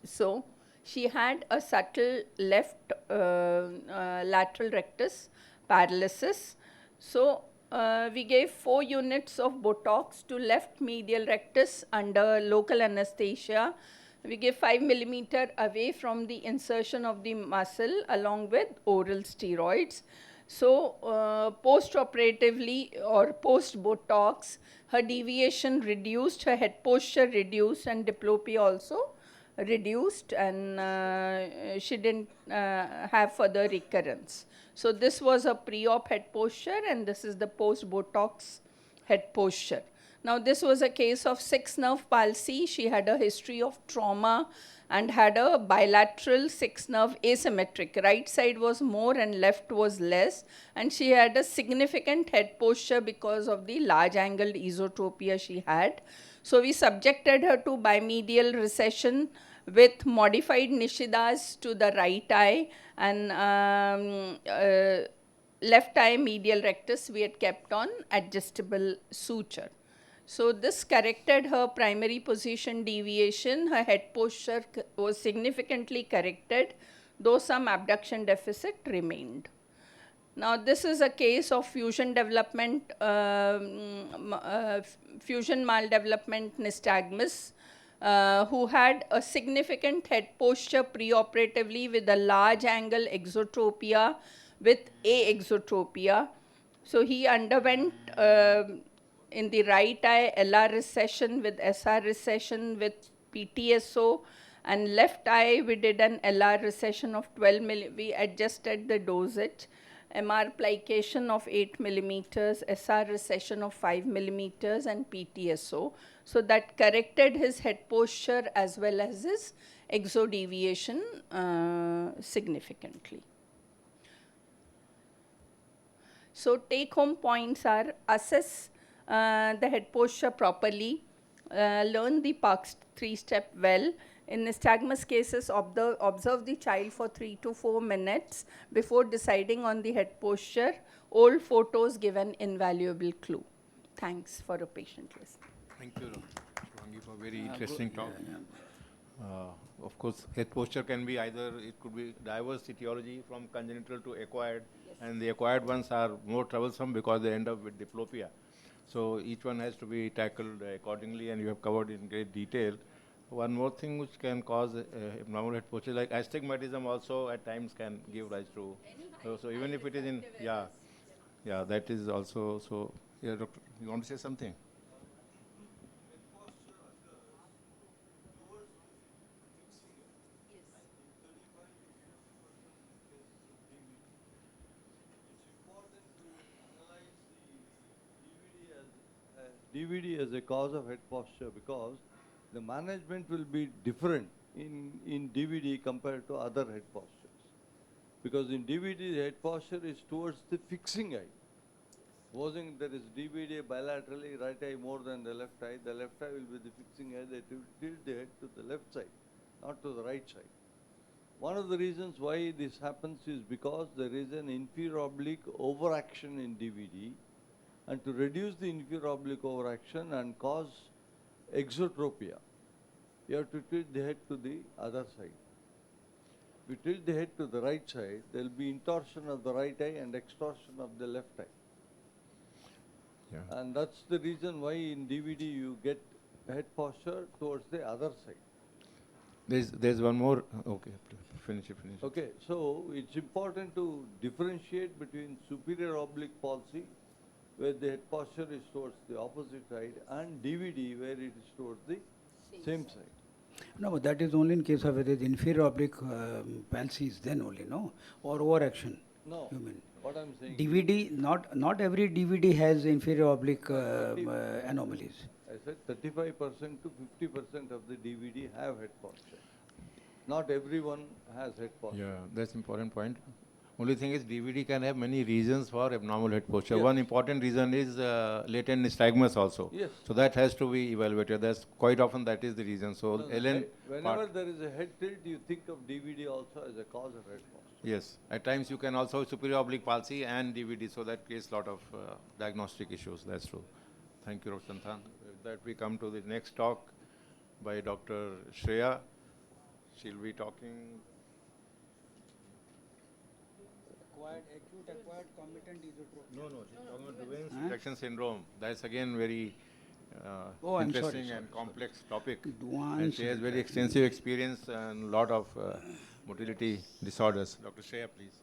So she had a subtle left lateral rectus paralysis. So we gave 4 units of Botox to left medial rectus under local anesthesia. We gave 5 millimeter away from the insertion of the muscle along with oral steroids. So post-operatively or post-Botox, her deviation reduced, her head posture reduced, and diplopia also reduced, and she didn't have further recurrence. So this was a pre-op head posture, and this is the post-Botox head posture. Now this was a case of 6 nerve palsy. She had a history of trauma and had a bilateral 6 nerve asymmetric. Right side was more and left was less, and she had a significant head posture because of the large angled esotropia she had. So we subjected her to bimedial recession with modified Nishidas to the right eye, and left eye medial rectus we had kept on adjustable suture. So this corrected her primary position deviation. Her head posture was significantly corrected, though some abduction deficit remained. Now this is a case of fusion development, fusion maldevelopment nystagmus, who had a significant head posture preoperatively with a large angle exotropia with aexotropia. So he underwent in the right eye LR recession with SR recession with PTSO, and left eye we did an LR recession of 12 mm. We adjusted the dosage. MR plication of 8 millimeters, SR recession of 5 millimeters, and PTSO. So that corrected his head posture as well as his exodeviation significantly. So take home points are: assess the head posture properly, learn the Park's 3-step well. In nystagmus cases, observe the child for 3 to 4 minutes before deciding on the head posture. Old photos give an invaluable clue. Thanks for a patient listening. Thank you, Dr. Wangi, for very interesting talk. Of course, head posture can be either, it could be diverse etiology from congenital to acquired, and the acquired ones are more troublesome because they end up with diplopia. So each one has to be tackled accordingly, and you have covered in great detail. One more thing which can cause abnormal head posture, like astigmatism also at times can give rise to, so even if it is in, yeah, that is also, so, yeah, Doctor, you want to say something? DVD as a cause of head posture, because the management will be different in DVD compared to other head postures. Because in DVD, the head posture is towards the fixing eye. Supposing there is DVD bilaterally, right eye more than the left eye will be the fixing eye that will tilt the head to the left side, not to the right side. One of the reasons why this happens is because there is an inferior oblique overaction in DVD, and to reduce the inferior oblique overaction and cause exotropia, you have to tilt the head to the other side. If you tilt the head to the right side, there will be intorsion of the right eye and extorsion of the left eye. Yeah. And that's the reason why in DVD you get head posture towards the other side. There's one more, okay, finish it. Okay, so it's important to differentiate between superior oblique palsy, where the head posture is towards the opposite side, and DVD, where it is towards the same side. No, but that is only in case of whether the inferior oblique palsy is then only, no? Or overaction. No, you mean. What I'm saying. DVD, not every DVD has inferior oblique anomalies. I said 35% to 50% of the DVD have head posture. Not everyone has head posture. Yeah, that's important point. Only thing is DVD can have many reasons for abnormal head posture. Yes. One important reason is latent nystagmus also. Yes. So that has to be evaluated. That's quite often that is the reason. So No, Ellen, whenever there is a head tilt, you think of DVD also as a cause of head posture. yes, at times you can also superior oblique palsy and DVD. So that creates a lot of diagnostic issues. That's true. Thank you, Dr. Santhan. With that, we come to the next talk by Dr. Shreya. She'll be talking. Acute acquired comitant esotropia. No, she's talking about Duane's retraction syndrome. That's again very Oh, I'm interesting sorry, and complex topic. Duane's And she has very extensive experience and a lot of motility disorders. Dr. Shreya, please.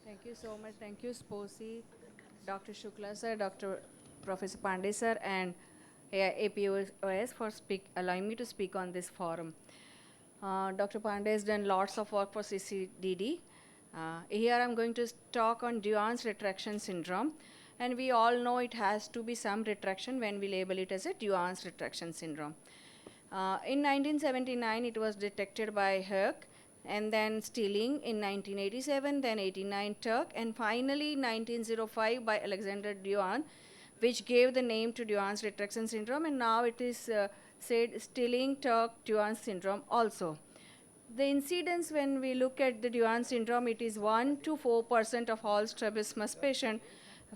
Thank you so much. Thank you, Sposi, Dr. Shukla sir, Dr. Professor Pandey sir, and APOS for allowing me to speak on this forum. Dr. Pandey has done lots of work for CCDD. Here I'm going to talk on Duane's retraction syndrome, and we all know it has to be some retraction when we label it as a Duane's retraction syndrome. In 1979, it was detected by Herc, and then Stilling in 1987, then 89 Turk, and finally 1905 by Alexander Duane, which gave the name to Duane's retraction syndrome, and now it is said Stilling, Turk, Duane syndrome also. The incidence when we look at the Duane syndrome, it is 1 to 4% of all strabismus patients.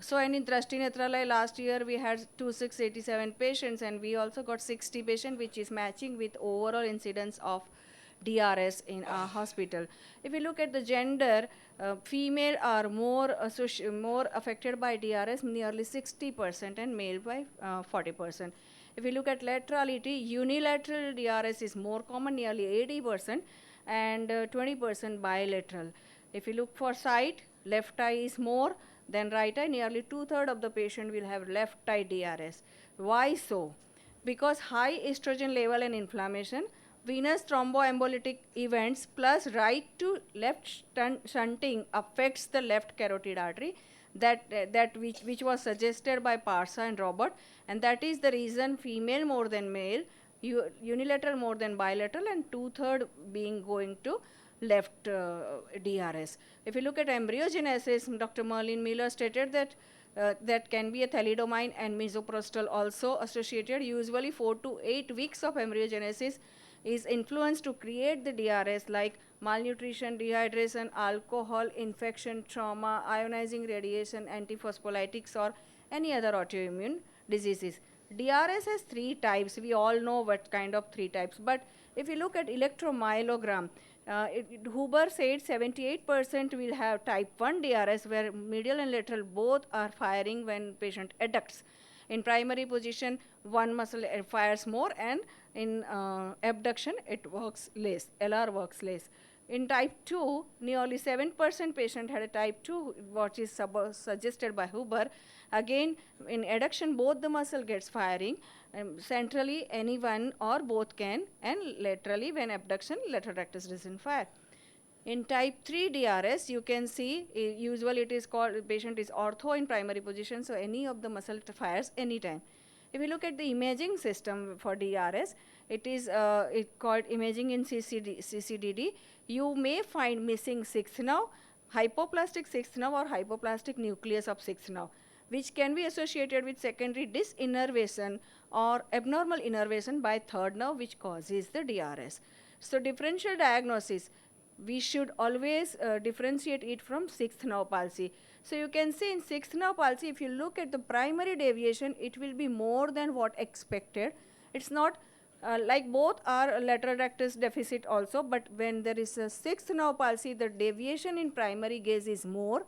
So in Drashti Netralaya last year we had 2687 patients, and we also got 60 patients, which is matching with overall incidence of DRS in our hospital. If we look at the gender, female are more affected by DRS, nearly 60%, and male by 40%. If we look at laterality, unilateral DRS is more common, nearly 80%, and 20% bilateral. If you look for site, left eye is more than right eye. Nearly 2/3 of the patient will have left eye DRS. Why so? Because high estrogen level and inflammation, venous thromboembolic events plus right to left shunting affects the left carotid artery, which was suggested by Parsa and Robert, and that is the reason female more than male, unilateral more than bilateral, and 2/3 being going to left DRS. If you look at embryogenesis, Dr. Merlin Miller stated that that can be a thalidomide and misoprostol also associated. Usually 4 to 8 weeks of embryogenesis is influenced to create the DRS, like malnutrition, dehydration, alcohol, infection, trauma, ionizing radiation, antiphospholitics, or any other autoimmune diseases. DRS has 3 types. We all know what kind of 3 types. But if you look at electromyelogram, Huber said 78% will have type 1 DRS, where medial and lateral both are firing when patient adducts. In primary position, one muscle fires more, and in abduction, it works less, LR works less. In type 2, nearly 7% patient had a type 2, what is suggested by Huber. Again, in adduction, both the muscle gets firing. Centrally, any one or both can, and laterally, when abduction, lateral rectus doesn't fire. In type 3 DRS, you can see, usually it is called, patient is ortho in primary position, so any of the muscle fires anytime. If you look at the imaging system for DRS, it is called imaging in CCDD. You may find missing 6th nerve, hypoplastic 6th nerve, or hypoplastic nucleus of 6th nerve, which can be associated with secondary dysinnervation or abnormal innervation by 3rd nerve, which causes the DRS. So differential diagnosis, we should always differentiate it from 6th nerve palsy. So you can see in 6th nerve palsy, if you look at the primary deviation, it will be more than what expected. It's not like both are lateral rectus deficit also, but when there is a 6th nerve palsy, the deviation in primary gaze is more,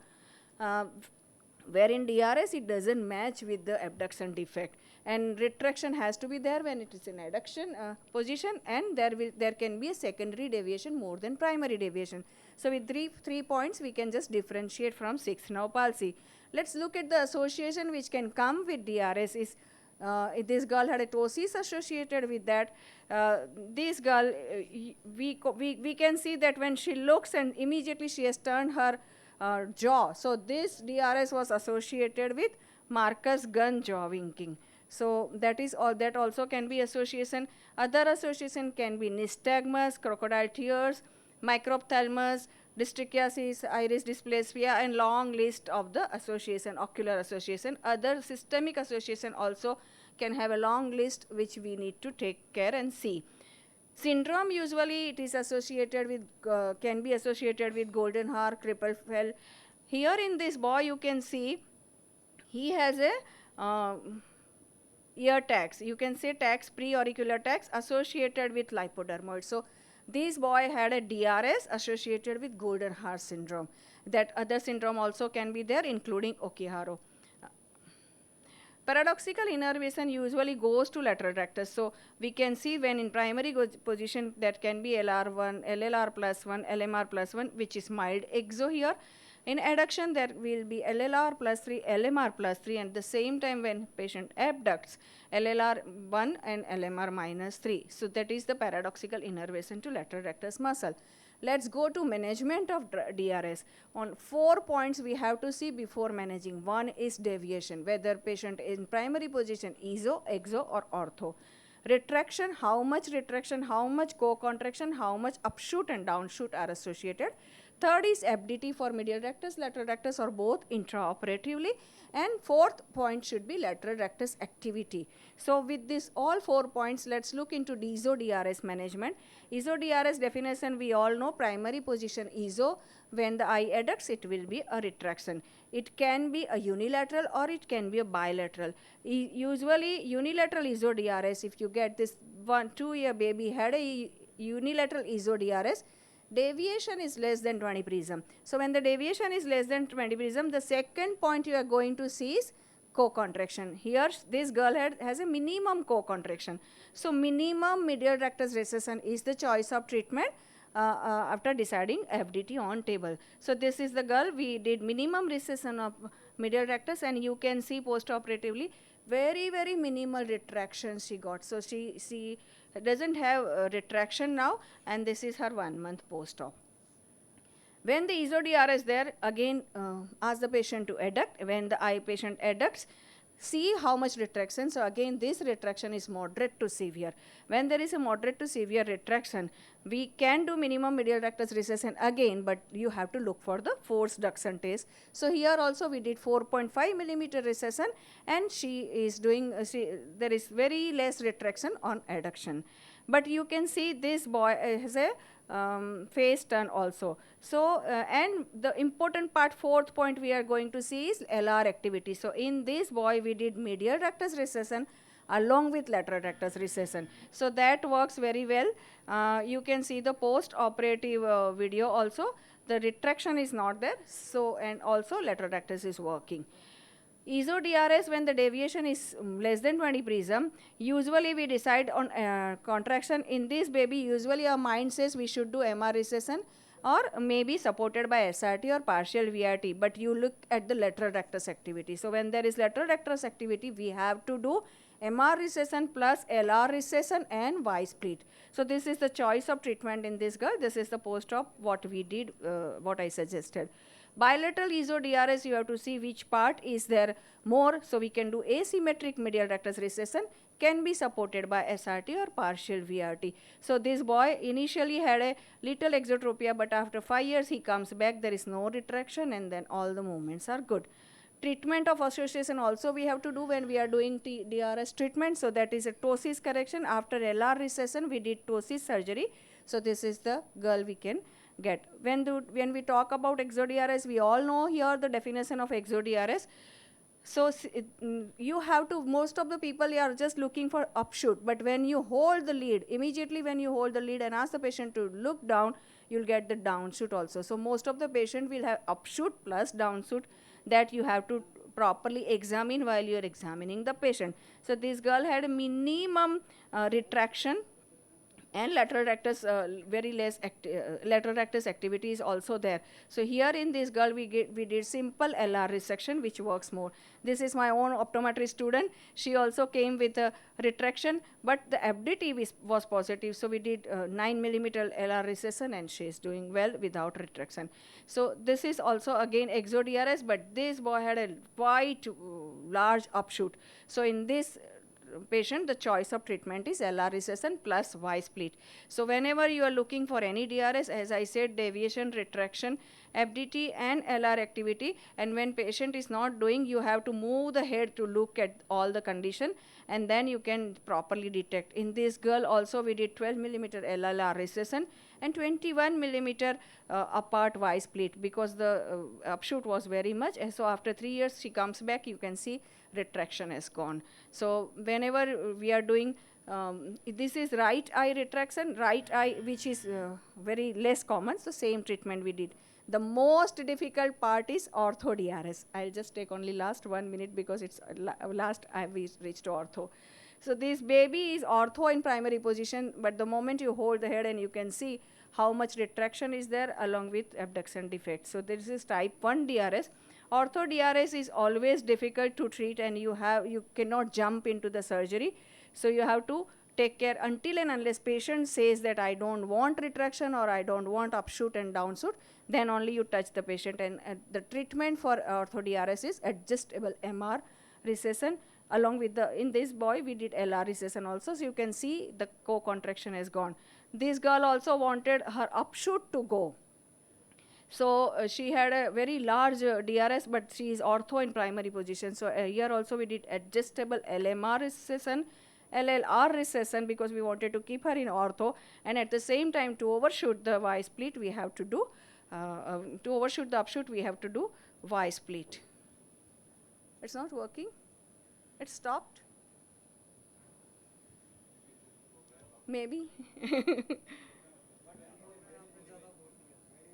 where in DRS it doesn't match with the abduction defect. And retraction has to be there when it is in adduction position, and there can be a secondary deviation more than primary deviation. So with three points, we can just differentiate from 6th nerve palsy. Let's look at the association which can come with DRS. Is this girl had a ptosis associated with that. This girl, we can see that when she looks, and immediately she has turned her jaw. So this DRS was associated with Marcus Gunn jaw winking. So that is all. That also can be association. Other association can be nystagmus, crocodile tears, microphthalmus, dystrichiasis, iris dysplasia, and long list of the association, ocular association. Other systemic association also can have a long list which we need to take care and see. Syndrome usually it is associated with, can be associated with golden hair, crippled fell. Here in this boy you can see he has a ear tags. You can say tags, pre-auricular tags associated with lipodermoid. So this boy had a DRS associated with golden hair syndrome. That other syndrome also can be there, including Okihara. Paradoxical innervation usually goes to lateral rectus. So we can see when in primary position that can be LR1, LLR plus 1, LMR plus 1, which is mild exo here. In adduction there will be LLR plus 3, LMR plus 3, and at the same time when patient abducts, LLR 1 and LMR minus 3. So that is the paradoxical innervation to lateral rectus muscle. Let's go to management of DRS. On 4 points we have to see before managing. One is deviation, whether patient is in primary position, ESO, exo or ortho. Retraction, how much co-contraction, how much upshoot and downshoot are associated. Third is abdity for medial rectus, lateral rectus or both intraoperatively. And fourth point should be lateral rectus activity. So with this all 4 points, let's look into ESO-DRS management. ESO-DRS definition we all know, primary position ESO, when the eye adducts it will be a retraction. It can be a unilateral or it can be a bilateral. Usually unilateral ESO-DRS, if you get this 1-2-year baby had a unilateral ESO-DRS, deviation is less than 20 prism. So when the deviation is less than 20 prism, the second point you are going to see is co-contraction. Here this girl has a minimum co-contraction. So minimum medial rectus recession is the choice of treatment after deciding FDT on table. So this is the girl, we did minimum recession of medial rectus, and you can see post-operatively very minimal retraction she got. So she doesn't have retraction now, and this is her 1 month post-op. When the ESO-DR is there, again ask the patient to adduct. When the eye patient adducts, see how much retraction. So again this retraction is moderate to severe. When there is a moderate to severe retraction, we can do minimum medial rectus recession again, but you have to look for the forced duction test. So here also we did 4.5 millimeter recession, and she is doing, there is very less retraction on adduction. But you can see this boy has a face turn also. So and the important part, 4th point we are going to see is LR activity. So in this boy we did medial rectus recession along with lateral rectus recession. So that works very well. You can see the post-operative video also. The retraction is not there. So and also lateral rectus is working. ESO-DRS, when the deviation is less than 20 prism, usually we decide on contraction. In this baby, usually our mind says we should do MR recession or maybe supported by SRT or partial VRT, but you look at the lateral rectus activity. So when there is lateral rectus activity, we have to do MR recession plus LR recession and Y split. So this is the choice of treatment in this girl. This is the post-op what we did, what I suggested. Bilateral ESO-DRS, you have to see which part is there more. So we can do asymmetric medial rectus recession, can be supported by SRT or partial VRT. So this boy initially had a little exotropia, but after 5 years he comes back, there is no retraction, and then all the movements are good. Treatment of association also we have to do when we are doing DRS treatment. So that is a ptosis correction. After LR recession, we did ptosis surgery. So this is the girl we can get. When we talk about EXO-DRS, we all know here the definition of EXO-DRS. So you have to, most of the people are just looking for upshoot, but when you hold the lead, immediately when you hold the lead and ask the patient to look down, you'll get the downshoot also. So most of the patient will have upshoot plus downshoot that you have to properly examine while you are examining the patient. So this girl had a minimum retraction, and lateral rectus very less lateral rectus activity is also there. So here in this girl we did simple LR resection, which works more. This is my own optometry student. She also came with a retraction, but the abdity was positive. So we did 9 millimeter LR recession, and she is doing well without retraction. So this is also again EXO-DRS, but this boy had a quite large upshoot. So in this patient, the choice of treatment is LR recession plus Y split. So whenever you are looking for any DRS, as I said, deviation, retraction, FDT and LR activity, and when patient is not doing, you have to move the head to look at all the condition, and then you can properly detect. In this girl also we did 12 millimeter LLR recession and 21 millimeter apart Y split, because the upshoot was very much, and so after 3 years she comes back, you can see retraction has gone. So whenever we are doing this is right eye retraction, right eye, which is very less common, so same treatment we did. The most difficult part is ortho DRS. I'll just take only last 1 minute because it's last we reached ortho. So this baby is ortho in primary position, but the moment you hold the head and you can see how much retraction is there along with abduction defect. So this is type 1 DRS. Ortho DRS is always difficult to treat, and you cannot jump into the surgery. So you have to take care until and unless patient says that I don't want retraction or I don't want upshoot and downshoot, then only you touch the patient. And the treatment for ortho DRS is adjustable MR recession. Along with in this boy we did LR recession also, so you can see the co-contraction has gone. This girl also wanted her upshoot to go. So she had a very large DRS, but she is ortho in primary position. So here also we did adjustable LMR recession, LLR recession, because we wanted to keep her in ortho, and at the same time to overshoot the Y split we have to do, to overshoot the upshoot we have to do Y split. It's not working? It stopped? Maybe.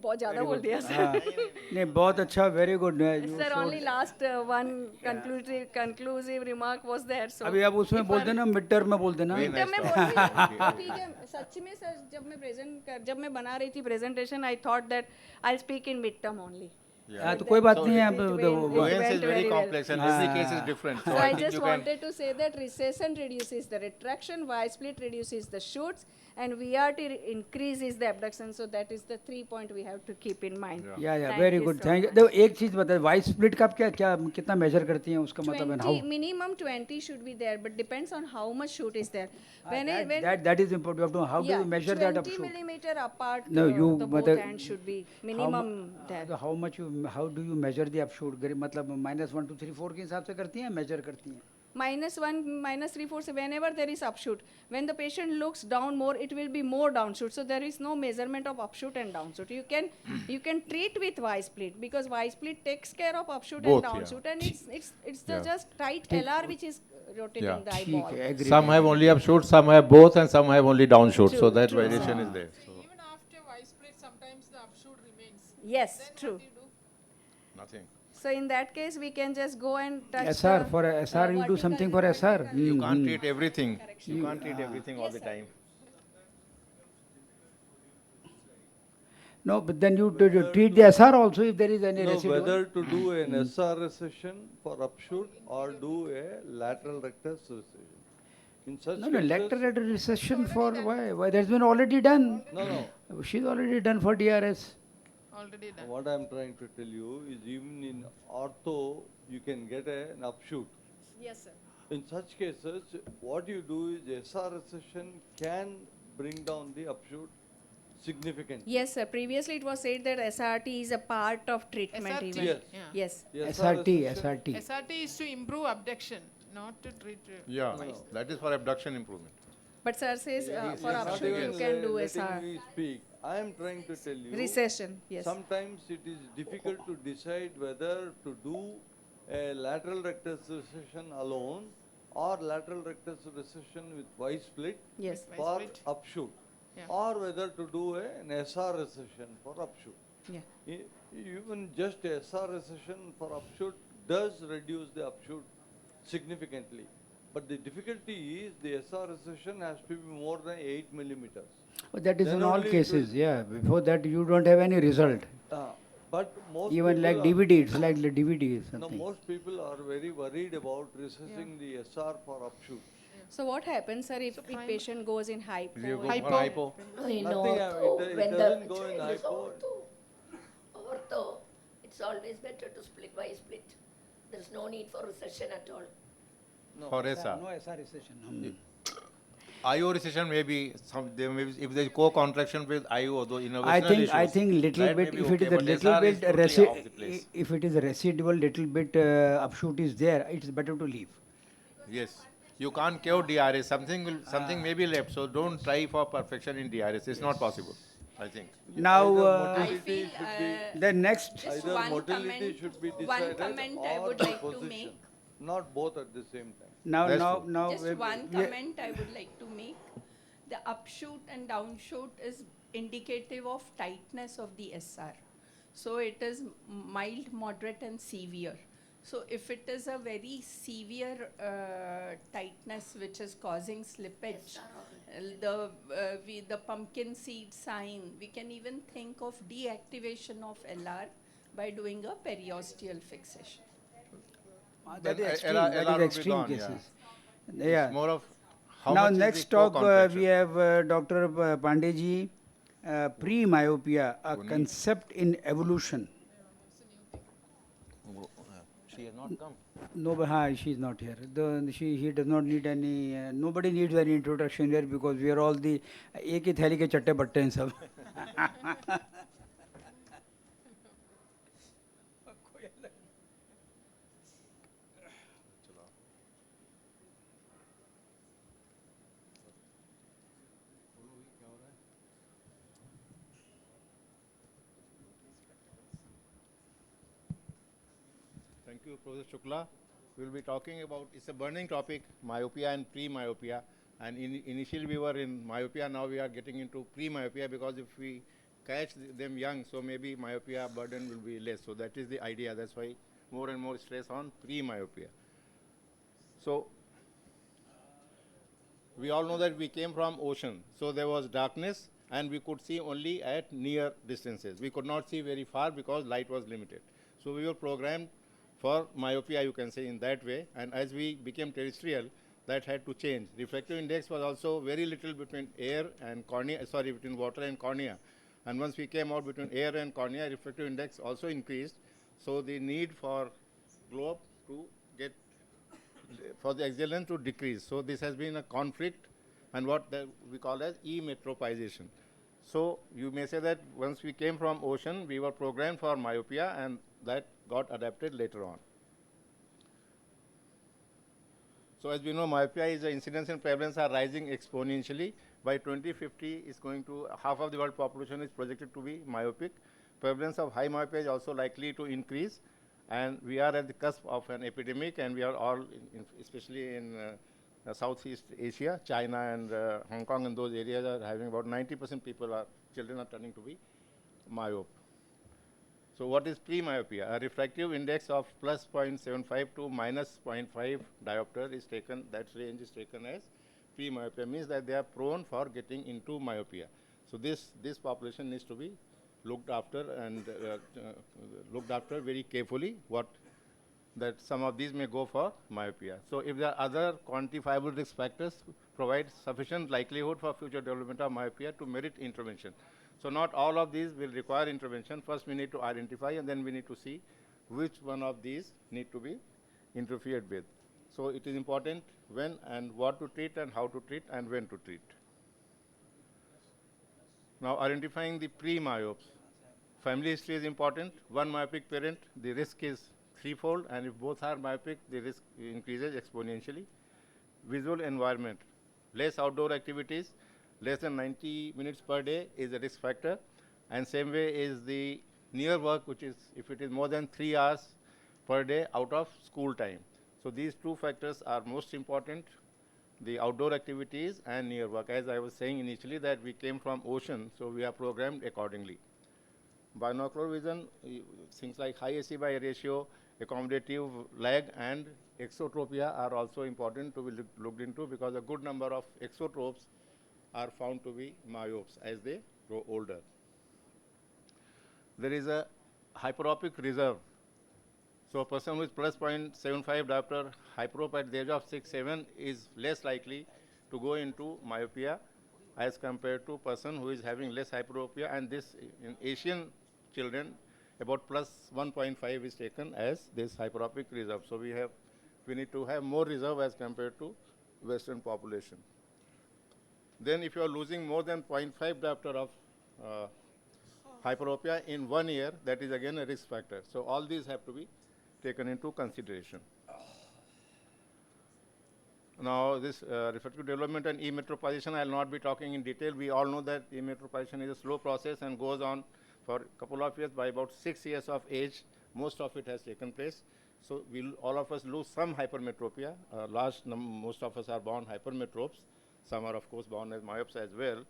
बहुत ज़्यादा बोल दिया sir. नहीं बहुत अच्छा, very good. Sir, only last one conclusive remark was there. So अभी आप उसमें बोल देना, mid term में बोल देना. Mid term में बोल रही ठीक है. सच में सर जब मैं बना रही थी presentation, I thought that I'll speak in mid term only. तो कोई बात नहीं है. Voyance is very complex and every case is different. So I just wanted to say that recession reduces the retraction, Y split reduces the shoots, and VRT increases the abduction. So that is the 3 point we have to keep in mind. Yeah, very good. Thank you. देखो एक चीज बताए, Y split का क्या कितना measure करती हैं, उसका मतलब है how? Minimum 20 should be there, but depends on how much shoot is there. That is important. You have to know how do you measure that 20 upshoot? millimeter apart. No, the both hands should be minimum there. How do you measure the upshoot? मतलब -1 2 3 4 के हिसाब से करती हैं, measure करती हैं? -1, -3, 4, so whenever there is upshoot, when the patient looks down more, it will be more downshoot. So there is no measurement of upshoot and downshoot. You can treat with Y split, because Y split takes care of upshoot and downshoot, and it's just right LR which is rotating the eyeball. Some have only upshoot, some have both, and some have only downshoot. So that variation is there. So Even after Y split, sometimes the upshoot remains. Yes, Then true. what do you do? nothing. So in that case, we can just go and touch SR, the, for SR you do something for SR. You can't treat everything. You can't treat everything all the time. No, but then you treat the SR also if there is any No, residual. whether to do an SR recession for upshoot or do a lateral rectus recession. In such No, cases, lateral recession for why? Why that's been already done. No. She's already done for DRS. Already done. What I am trying to tell you is even in ortho, you can get an upshoot. yes, sir. In such cases, what you do is SR recession can bring down the upshoot significantly. Yes, sir. Previously, it was said that SRT is a part of treatment. SRT, Even. Yes. Yes. SRT. SRT is to improve abduction, not to treat. Yeah, that is for abduction improvement. But sir says for Not upshoot even you can do letting SR. me speak. I am trying to tell you. Recession, yes. Sometimes it is difficult to decide whether to do a lateral rectus recession alone or lateral rectus recession with Y split Yes. for split. upshoot, Yeah. or whether to do an SR recession for upshoot. Yeah. Even just a SR recession for upshoot does reduce the upshoot significantly. But the difficulty is the SR recession has to be more than 8 millimeters. Oh, that is Then in all only it cases, will- yeah. Before that you don't have any result. But most Even like people DVD, it's like the DVD or no, something. most people are very worried about recessing the SR for upshoot. So what happens, sir, if patient goes in hypo? You go Hypo. for hypo. In Nothing, ortho, it when doesn't the go in child is hypo. ortho, it's always better to split by split. There's no need for recession at all. for SR. No SR recession. IO recession may be if there is co-contraction with IO, though innovational I issues, think little that may bit. be If it okay, is a but little SR is bit totally off the place. if it is a residual little bit upshoot is there, it's better to leave. Yes, you can't cure DRS. Something may be left. So don't try for perfection in DRS. It's not possible, I think. Now Motility I feel should be the next. just either one motility comment, should be one decided comment I or would the like to position, make. not both at the same time. That's Now Just one comment I would like to make. The upshoot and downshoot is indicative of tightness of the SR. So it is mild, moderate and severe. So if it is a very severe tightness which is causing slippage, the pumpkin seed sign, we can even think of deactivation of LR by doing a periosteal fixation. That is Then extreme. LR That will is be extreme gone, yeah. cases. It's more of how Now much is next the talk co-contraction. we have Dr. Pandeji, pre-myopia, a concept in evolution. She has not come. No, but she is not here. He does not need any. Nobody needs any introduction here because we are all the एक ही थैली के चट्टे बट्टे हैं सब. Thank you, Professor Shukla. We will be talking about, it's a burning topic, myopia and pre-myopia. And initially we were in myopia, now we are getting into pre-myopia because if we catch them young, so maybe myopia burden will be less. So that is the idea. That's why more and more stress on pre-myopia. So we all know that we came from ocean. So there was darkness and we could see only at near distances. We could not see very far because light was limited. So we were programmed for myopia, you can say, in that way. And as we became terrestrial, that had to change. Refractive index was also very little between air and cornea, between water and cornea. And once we came out between air and cornea, refractive index also increased. So the need for globe to get, for the axial length to decrease. So this has been a conflict and what we call as emetropization. So you may say that once we came from ocean, we were programmed for myopia and that got adapted later on. So as we know, myopia is the incidence and prevalence are rising exponentially. By 2050, it's going to, half of the world population is projected to be myopic. Prevalence of high myopia is also likely to increase. And we are at the cusp of an epidemic, and we are all, especially in Southeast Asia, China and Hong Kong and those areas are having about 90% children are turning to be myope. So what is pre-myopia? A refractive index of plus 0.75 to minus 0.5 diopter is taken, that range is taken as pre-myopia, means that they are prone for getting into myopia. So this population needs to be looked after and looked after very carefully, that some of these may go for myopia. So if there are other quantifiable risk factors, provide sufficient likelihood for future development of myopia to merit intervention. So not all of these will require intervention. First we need to identify and then we need to see which one of these need to be interfered with. So it is important when and what to treat and how to treat and when to treat. Now identifying the pre-myopes. Family history is important. One myopic parent, the risk is threefold, and if both are myopic, the risk increases exponentially. Visual environment. Less outdoor activities, less than 90 minutes per day is a risk factor. And same way is the near work, which is if it is more than 3 hours per day out of school time. So these two factors are most important, the outdoor activities and near work. As I was saying initially that we came from ocean, so we are programmed accordingly. Binocular vision, things like high AC by ratio, accommodative lag and exotropia are also important to be looked into because a good number of exotropes are found to be myopes as they grow older. There is a hyperopic reserve. So a person who is plus 0.75 diopter hyperope at the age of 6-7 is less likely to go into myopia as compared to a person who is having less hyperopia, and this in Asian children about plus 1.5 is taken as this hyperopic reserve. So we have We need to have more reserve as compared to Western population. Then if you are losing more than 0.5 diopter of hyperopia in 1 year, that is again a risk factor. So all these have to be taken into consideration. Now this refractive development and e-metroposition, I will not be talking in detail. We all know that e-metroposition is a slow process and goes on for a couple of years. By about 6 years of age, most of it has taken place. So all of us lose some hypermetropia. Most of us are born hypermetropes. Some are of course born as myopes as well.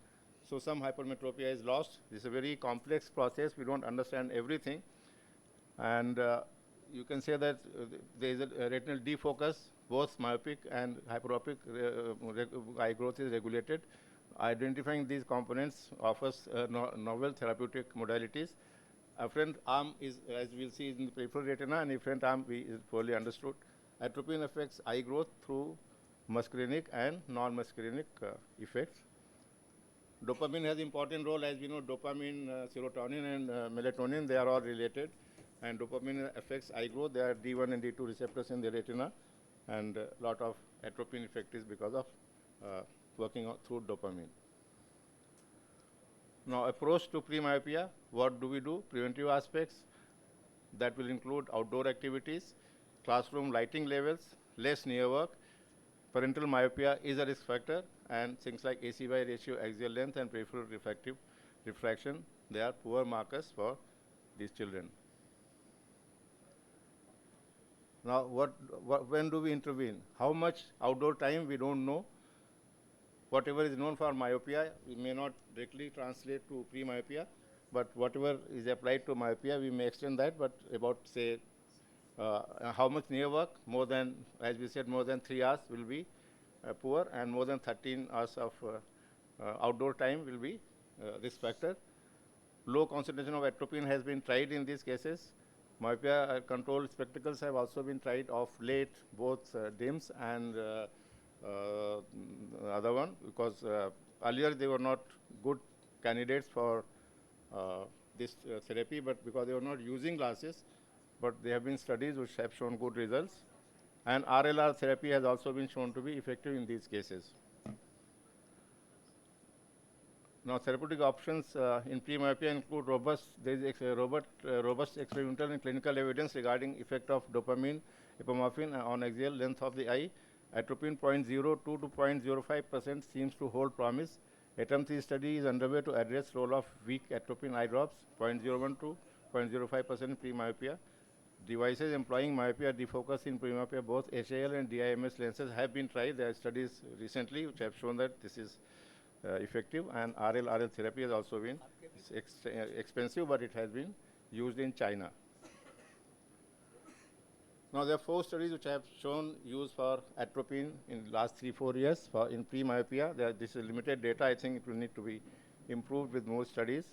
So some hypermetropia is lost. This is a very complex process. We don't understand everything. And you can say that there is a retinal defocus. Both myopic and hyperopic eye growth is regulated. Identifying these components offers novel therapeutic modalities. Afferent arm is, as we'll see, in the peripheral retina, and efferent arm is poorly understood. Atropine affects eye growth through muscarinic and non-muscarinic effects. Dopamine has important role. As we know, dopamine, serotonin, and melatonin, they are all related. And dopamine affects eye growth. There are D1 and D2 receptors in the retina. And a lot of atropine effect is because of working through dopamine. Now, approach to pre-myopia, what do we do? Preventive aspects, that will include outdoor activities, classroom lighting levels, less near work. Parental myopia is a risk factor, and things like AC/Y ratio, axial length, and peripheral refraction, they are poor markers for these children. Now, when do we intervene? How much outdoor time, we don't know. Whatever is known for myopia, we may not directly translate to pre-myopia, but whatever is applied to myopia, we may extend that, but about, say, how much near work, more than, as we said, more than 3 hours will be poor, and more than 13 hours of outdoor time will be risk factor. Low concentration of atropine has been tried in these cases. Myopia control spectacles have also been tried of late, both DIMS and other one, because earlier they were not good candidates for this therapy, but because they were not using glasses, but there have been studies which have shown good results. And RLR therapy has also been shown to be effective in these cases. Now, therapeutic options in pre-myopia include robust experimental and clinical evidence regarding effect of dopamine, epomorphin on axial length of the eye. Atropine 0.02 to 0.05% seems to hold promise. ATOM-3 study is underway to address role of weak atropine eye drops, 0.01 to 0.05% in pre-myopia. Devices employing myopia defocus in pre-myopia, both HAL and DIMS lenses have been tried. There are studies recently which have shown that this is effective, and RL therapy has also been expensive, but it has been used in China. Now, there are 4 studies which have shown use for atropine in the last 3-4 years for in pre-myopia. This is limited data. I think it will need to be improved with more studies.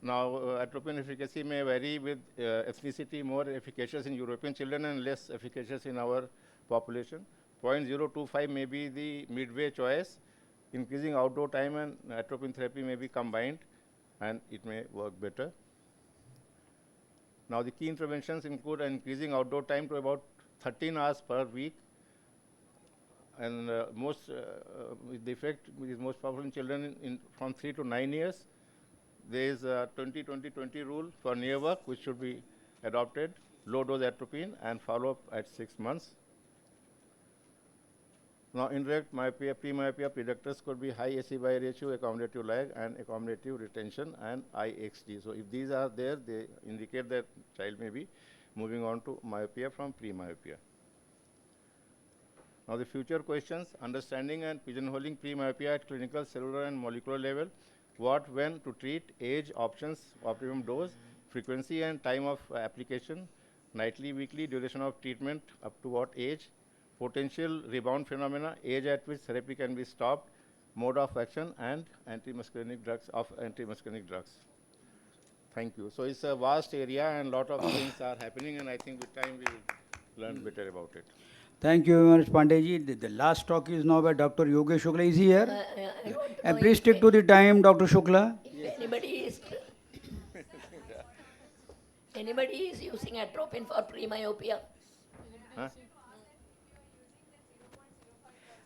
Now, atropine efficacy may vary with ethnicity, more efficacious in European children and less efficacious in our population. 0.025 may be the midway choice. Increasing outdoor time and atropine therapy may be combined, and it may work better. Now, the key interventions include increasing outdoor time to about 13 hours per week, and the effect is most powerful in children from 3 to 9 years. There is a 20-20-20 rule for near work, which should be adopted, low dose atropine, and follow up at 6 months. Now, indirect myopia, pre-myopia predictors could be high AC/Y ratio, accommodative lag, and accommodative retention, and IXD. So, if these are there, they indicate that child may be moving on to myopia from pre-myopia. Now, the future questions: understanding and pigeonholing pre-myopia at clinical, cellular, and molecular level. What, when to treat, age, options, optimum dose, frequency and time of application, nightly, weekly, duration of treatment, up to what age, potential rebound phenomena, age at which therapy can be stopped, mode of action, and anti-muscarinic drugs. Thank you. So, it's a vast area and lot of things are happening, and I think with time we will learn better about it. Thank you very much, Pandeyji. The last talk is now by Dr. Yogesh Shukla. Is he here? And please stick to the time, Dr. Shukla. If anybody is using atropine for pre-myopia,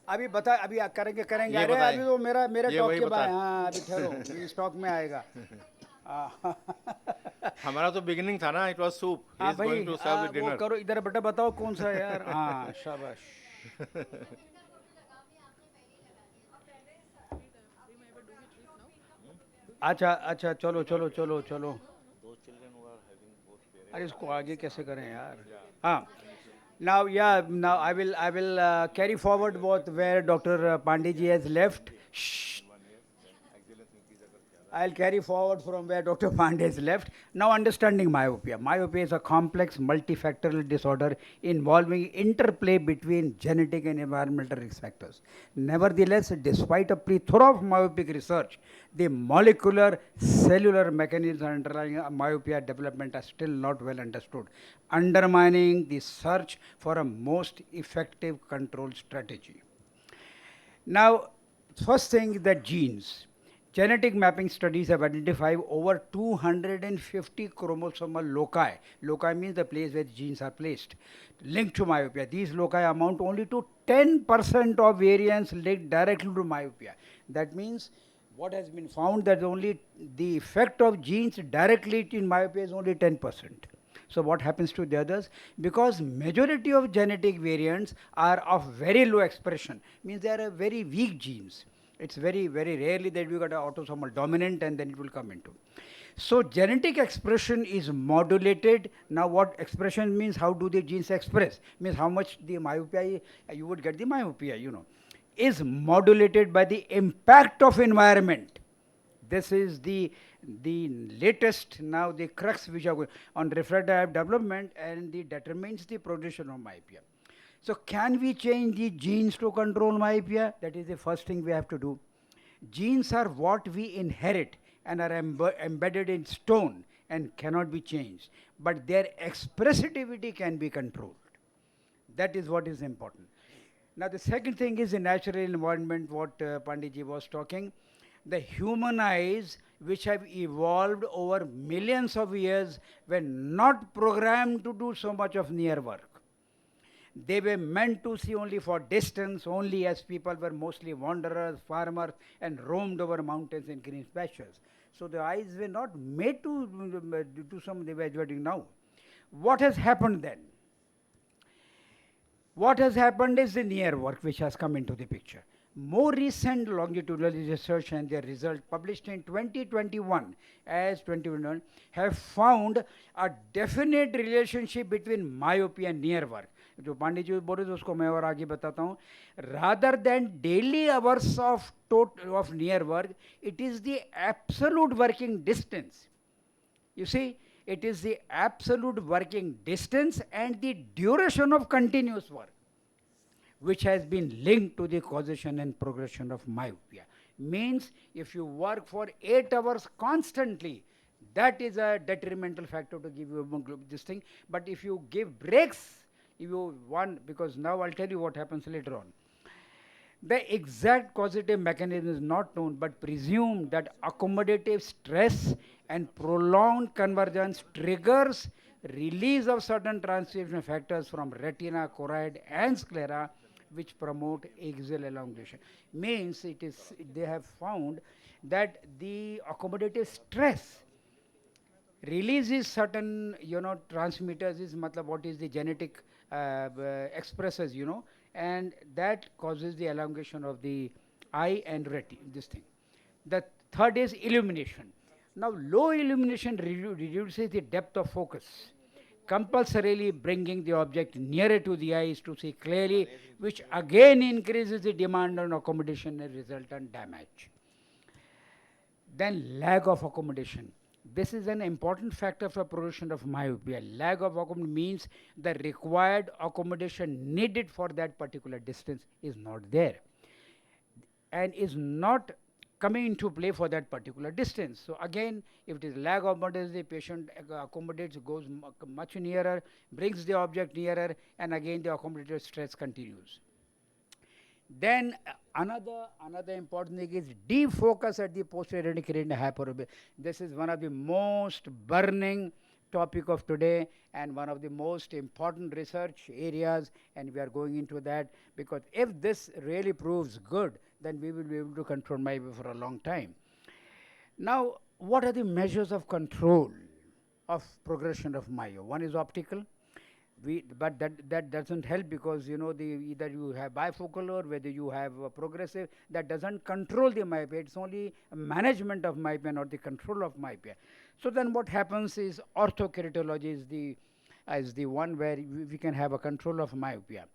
अभी बता, अभी करेंगे करेंगे, ये अरे बताएं। अभी तो मेरा मेरे ये टॉक वही के बता। बाद, हाँ अभी ठहरो, अभी स्टॉक में आएगा। हमारा तो बिगिनिंग था ना, इट वाज सूप, ही हाँ इज भाई, गोइंग टू सर्व द वो डिनर। करो इधर बेटा, बताओ कौन सा है यार। हाँ शाबाश। अच्छा अच्छा, चलो चलो चलो चलो, अरे इसको आगे कैसे करें यार। हाँ, now yeah, now I will carry forward what where Dr. Pandey ji has left. Shh. I'll carry forward from where Dr. Pandey has left. Now, understanding myopia. Myopia is a complex multifactorial disorder involving interplay between genetic and environmental risk factors. Nevertheless, despite a plethora of myopic research, the molecular cellular mechanisms underlying myopia development are still not well understood, undermining the search for a most effective control strategy. Now, first thing, that genes. Genetic mapping studies have identified over 250 chromosomal loci. Loci means the place where genes are placed, linked to myopia. These loci amount only to 10% of variants linked directly to myopia. That means what has been found, that only the effect of genes directly in myopia is only 10%. So what happens to the others? Because majority of genetic variants are of very low expression, means they are very weak genes. It's very, very rarely that we got an autosomal dominant and then it will come into. So genetic expression is modulated. Now what expression means, how do the genes express? Means how much the myopia, you would get the myopia, you know, is modulated by the impact of environment. This is the latest, now the crux which are going on refractive development, and the determines the progression of myopia. So can we change the genes to control myopia? That is the first thing we have to do. Genes are what we inherit and are embedded in stone and cannot be changed, but their expressivity can be controlled. That is what is important. Now the second thing is the natural environment, what Panditji was talking. The human eyes, which have evolved over millions of years, were not programmed to do so much of near work. They were meant to see only for distance, only, as people were mostly wanderers, farmers, and roamed over mountains and green pastures. So the eyes were not made to do some of the evaluating now. What has happened then? What has happened is the near work which has come into the picture. More recent longitudinal research and their result published in 2021 as 2021 have found a definite relationship between myopia and near work. जो पांडे जी बोल रहे थे उसको मैं और आगे बताता हूँ. Rather than daily hours of near work, it is the absolute working distance. You see, it is the absolute working distance and the duration of continuous work which has been linked to the causation and progression of myopia. Means if you work for 8 hours constantly, that is a detrimental factor to give you this thing. But if you give breaks, if you want, because now I'll tell you what happens later on. The exact causative mechanism is not known, but presumed that accommodative stress and prolonged convergence triggers release of certain transcription factors from retina, choroid, and sclera, which promote axial elongation. Means they have found that the accommodative stress releases certain, transmitters, is matlab what is the genetic expresses, and that causes the elongation of the eye and retina, this thing. The third is illumination. Now low illumination reduces the depth of focus, compulsorily bringing the object nearer to the eyes to see clearly, which again increases the demand on accommodation and resultant damage. Then lag of accommodation. This is an important factor for progression of myopia. Lag of accommodation means the required accommodation needed for that particular distance is not there and is not coming into play for that particular distance. So again, if it is lag of accommodation, the patient accommodates, goes much nearer, brings the object nearer, and again the accommodative stress continues. Then another important thing is defocus at the posterior retina hyperope. This is one of the most burning topic of today and one of the most important research areas, and we are going into that because if this really proves good, then we will be able to control myopia for a long time. Now, what are the measures of control of progression of myopia? One is optical. But that doesn't help because either you have bifocal or whether you have progressive, that doesn't control the myopia. It's only management of myopia, not the control of myopia. So then what happens is orthokeratology is the one where we can have a control of myopia.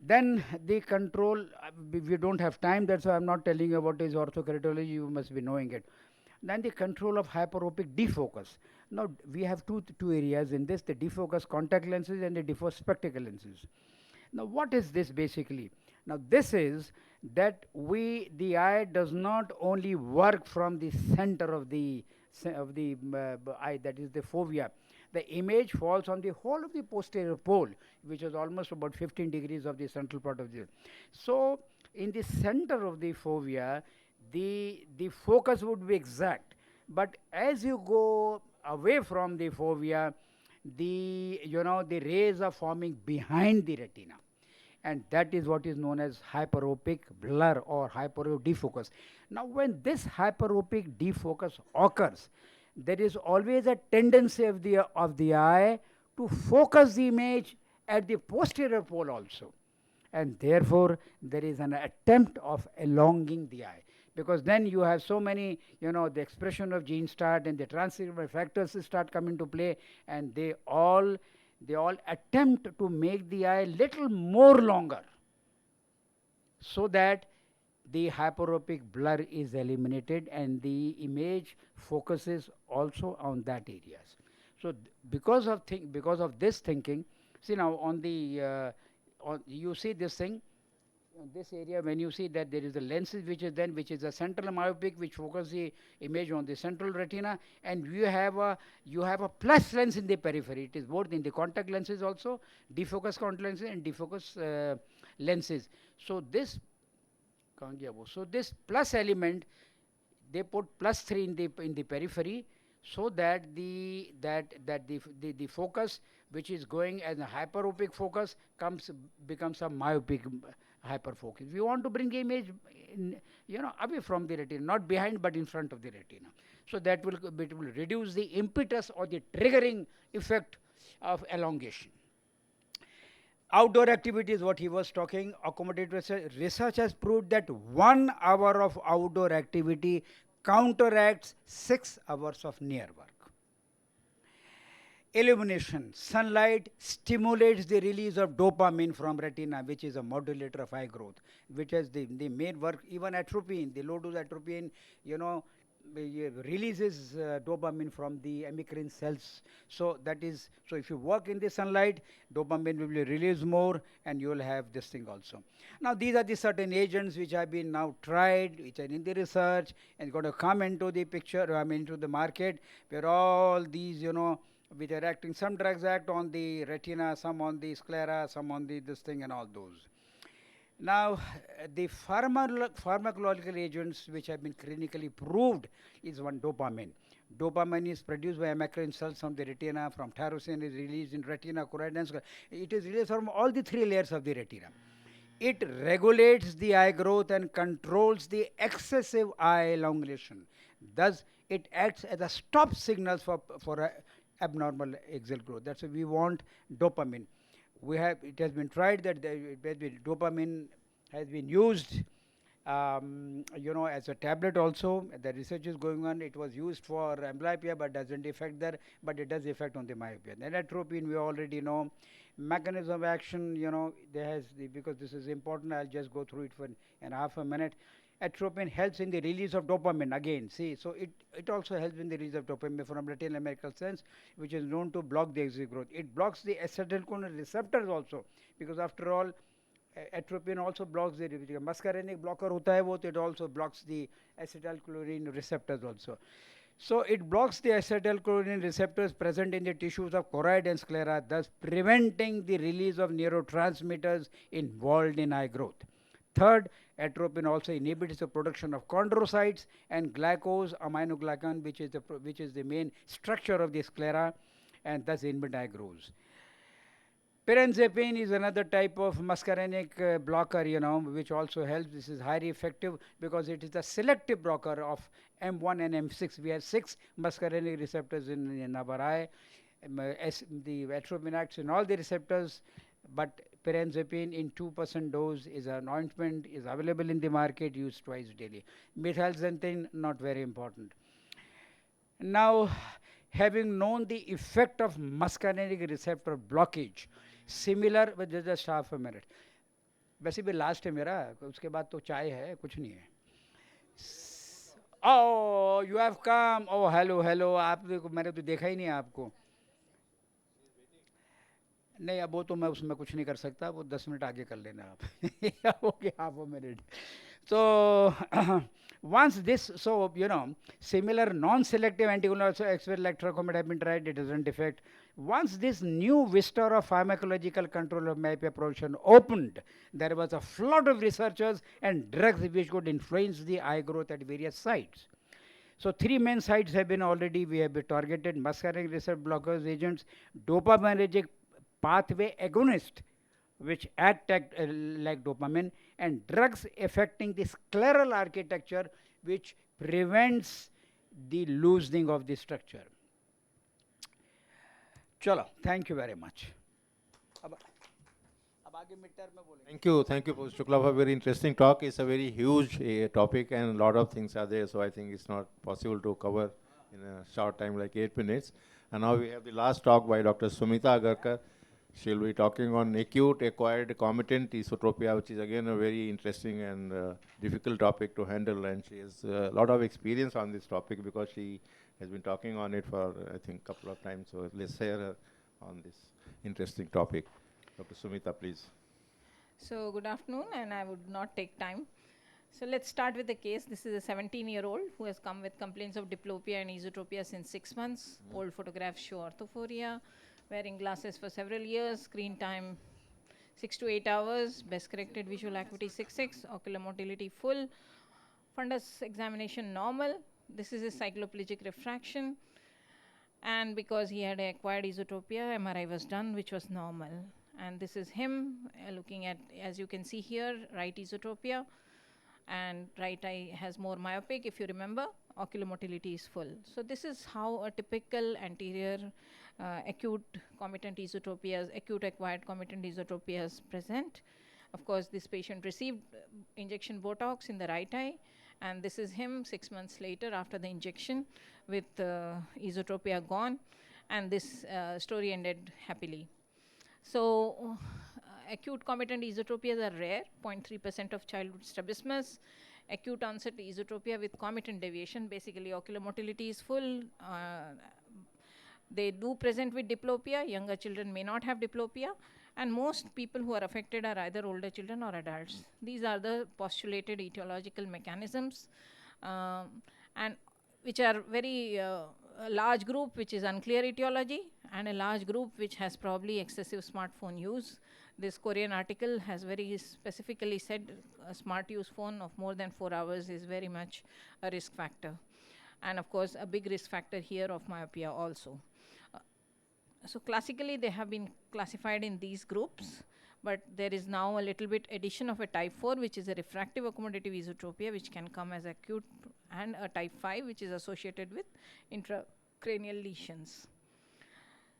Then the control, we don't have time, that's why I'm not telling you what is orthokeratology, you must be knowing it. Then the control of hyperopic defocus. Now we have two areas in this, the defocus contact lenses and the defocus spectacle lenses. Now what is this basically? Now this is that the eye does not only work from the center of the eye, that is the fovea. The image falls on the whole of the posterior pole, which is almost about 15 degrees of the central part of the. So in the center of the fovea, the focus would be exact, but as you go away from the fovea, the rays are forming behind the retina, and that is what is known as hyperopic blur or hyperopic defocus. Now when this hyperopic defocus occurs, there is always a tendency of the eye to focus the image at the posterior pole also, and therefore there is an attempt of elongating the eye, because then you have so many, the expression of genes start and the transcriptional factors start coming to play, and they all attempt to make the eye little more longer so that the hyperopic blur is eliminated and the image focuses also on that areas. So because of this thinking, see now on the you see this thing, this area, when you see that there is a lenses which is a central myopic which focus the image on the central retina, and you have a plus lens in the periphery. It is both in the contact lenses also, defocus contact lenses and defocus lenses. So this plus element, they put +3 in the periphery, so that the focus which is going as a hyperopic focus becomes a myopic hyperfocus. We want to bring the image away from the retina, not behind but in front of the retina. So that will reduce the impetus or the triggering effect of elongation. Outdoor activity is what he was talking. Accommodative research has proved that 1 hour of outdoor activity counteracts 6 hours of near work. Illumination, sunlight stimulates the release of dopamine from retina, which is a modulator of eye growth, which has the main work. Even atropine, the low dose atropine, releases dopamine from the emicrine cells. So if you work in the sunlight, dopamine will be released more, and you will have this thing also. Now these are the certain agents which have been now tried, which are in the research and going to come into the picture, into the market, where all these which are acting, some drugs act on the retina, some on the sclera, some on this thing and all those. Now, the pharmacological agents which have been clinically proved is one dopamine. Dopamine is produced by emicrine cells from the retina, from tyrosine is released in retina, choroid and sclera. It is released from all the 3 layers of the retina. It regulates the eye growth and controls the excessive eye elongation. Thus, it acts as a stop signal for abnormal axial growth. That's why we want dopamine. It has been tried that dopamine has been used as a tablet also. The research is going on. It was used for amblyopia but doesn't affect there, but it does affect on the myopia. Then atropine, we already know. Mechanism of action, because this is important, I'll just go through it for in half a minute. Atropine helps in the release of dopamine again. See, so it also helps in the release of dopamine from retinal emicrine cells, which is known to block the axial growth. It blocks the acetylcholine receptors also, because after all, atropine also blocks the muscarinic blocker hota hai wo, it also blocks the acetylcholine receptors also. So it blocks the acetylcholine receptors present in the tissues of choroid and sclera, thus preventing the release of neurotransmitters involved in eye growth. third, atropine also inhibits the production of chondrocytes and glucose aminoglycan, which is the main structure of the sclera, and thus inhibit eye grows. Pirenzepine is another type of muscarinic blocker, which also helps. This is highly effective because it is a selective blocker of M1 and M6. We have 6 muscarinic receptors in our eye. The atropine acts in all the receptors, but pirenzepine in 2% dose is an ointment, is available in the market, used twice daily. Methylxanthine, not very important. Now, having known the effect of muscarinic receptor blockage, similar with just half a minute. वैसे भी last है मेरा, उसके बाद तो चाय है, कुछ नहीं है. Oh, you have come. Oh, hello. आप मैंने तो देखा ही नहीं आपको. नहीं, अब वो तो मैं उसमें कुछ नहीं कर सकता, वो 10 मिनट आगे कर लेना आप. Okay, half a minute. So once this, similar non-selective anticoagulant also electrocomet have been tried, it doesn't affect. Once this new vista of pharmacological control of myopia production opened, there was a flood of researchers and drugs which could influence the eye growth at various sites. So 3 main sites have been we have targeted: muscarinic receptor blockers agents, dopaminergic pathway agonist, which act like dopamine, and drugs affecting the scleral architecture, which prevents the loosening of the structure. Chalo, thank you very much. Thank you, Professor Shukla, for a very interesting talk. It's a very huge topic and a lot of things are there, so I think it's not possible to cover in a short time like 8 minutes. And now we have the last talk by Dr. Sumita Agarkar. She'll be talking on acute acquired comitant esotropia, which is again a very interesting and difficult topic to handle, and she has a lot of experience on this topic because she has been talking on it for, I think, a couple of times. So let's hear her on this interesting topic. Dr. Sumita, please. So good afternoon, and I would not take time. So let's start with the case. This is a 17-year-old who has come with complaints of diplopia and esotropia since 6 months. Old photographs show orthophoria, wearing glasses for several years, screen time 6 to 8 hours, best corrected visual acuity 6.6, ocular motility full, fundus examination normal. This is his cycloplegic refraction, and because he had acquired esotropia, MRI was done, which was normal. And this is him looking at, as you can see here, right esotropia, and right eye has more myopic. If you remember, ocular motility is full. So this is how a typical anterior acute comitant esotropias, acute acquired comitant esotropias present. Of course, this patient received injection Botox in the right eye, and this is him 6 months later after the injection with esotropia gone, and this story ended happily. So acute comitant esotropias are rare, 0.3% of childhood strabismus. Acute onset esotropia with comitant deviation, basically ocular motility is full. They do present with diplopia. Younger children may not have diplopia, and most people who are affected are either older children or adults. These are the postulated etiological mechanisms, and which are very a large group which is unclear etiology, and a large group which has probably excessive smartphone use. This Korean article has very specifically said a smart use phone of more than 4 hours is very much a risk factor. And of course, a big risk factor here of myopia also. So classically, they have been classified in these groups, but there is now a little bit addition of a type 4, which is a refractive accommodative esotropia, which can come as acute, and a type 5, which is associated with intracranial lesions.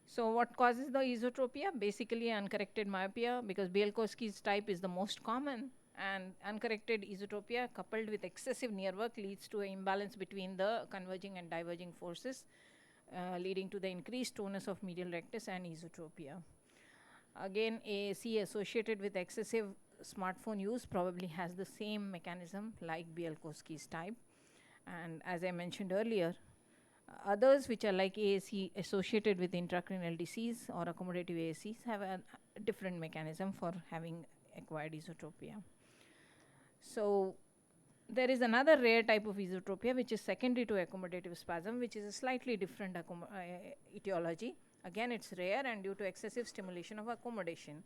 So what causes the esotropia? Basically uncorrected myopia, because Bielkowski's type is the most common, and uncorrected esotropia coupled with excessive near work leads to an imbalance between the converging and diverging forces, leading to the increased tonus of medial rectus and esotropia. Again, AAC associated with excessive smartphone use probably has the same mechanism like Bielkowski's type. And as I mentioned earlier, others which are like AAC associated with intracranial disease or accommodative AACs have a different mechanism for having acquired esotropia. So there is another rare type of esotropia which is secondary to accommodative spasm, which is a slightly different etiology. Again, it's rare and due to excessive stimulation of accommodation.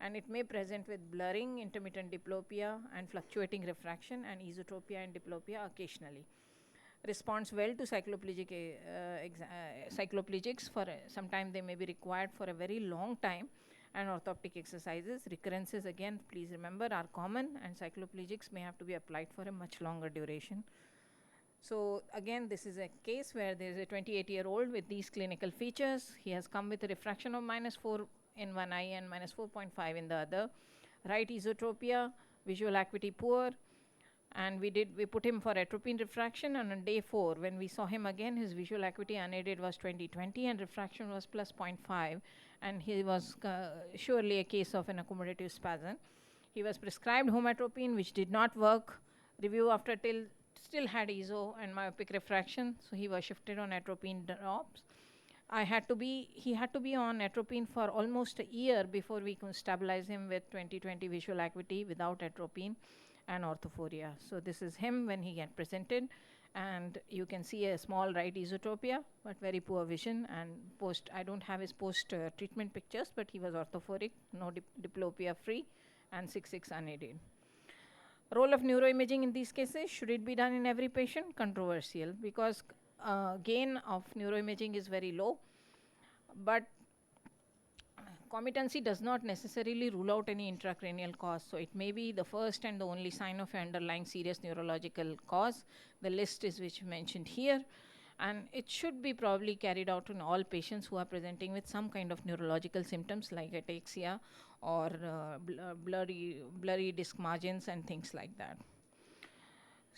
and it may present with blurring, intermittent diplopia, and fluctuating refraction, and esotropia and diplopia occasionally. Responds well to cycloplegics for some time. They may be required for a very long time, and orthoptic exercises. Recurrences, again, please remember, are common, and cycloplegics may have to be applied for a much longer duration. So again, this is a case where there is a 28-year-old with these clinical features. He has come with a refraction of -4 in one eye and -4.5 in the other. Right esotropia, visual acuity poor, and we put him for atropine refraction, and on day 4, when we saw him again, his visual acuity unaided was 20/20 and refraction was +0.5, and he was surely a case of an accommodative spasm. He was prescribed homatropine, which did not work. Review after still had ESO and myopic refraction, so he was shifted on atropine drops. He had to be on atropine for almost a year before we could stabilize him with 20/20 visual acuity without atropine and orthophoria. So this is him when he get presented, and you can see a small right esotropia, but very poor vision, and I don't have his post-treatment pictures, but he was orthophoric, no diplopia free, and 6/6 unaided. Role of neuroimaging in these cases, should it be done in every patient? Controversial, because gain of neuroimaging is very low, but commitancy does not necessarily rule out any intracranial cause. So it may be the first and the only sign of an underlying serious neurological cause. The list is which mentioned here, and it should be probably carried out in all patients who are presenting with some kind of neurological symptoms like ataxia or blurry disc margins and things like that.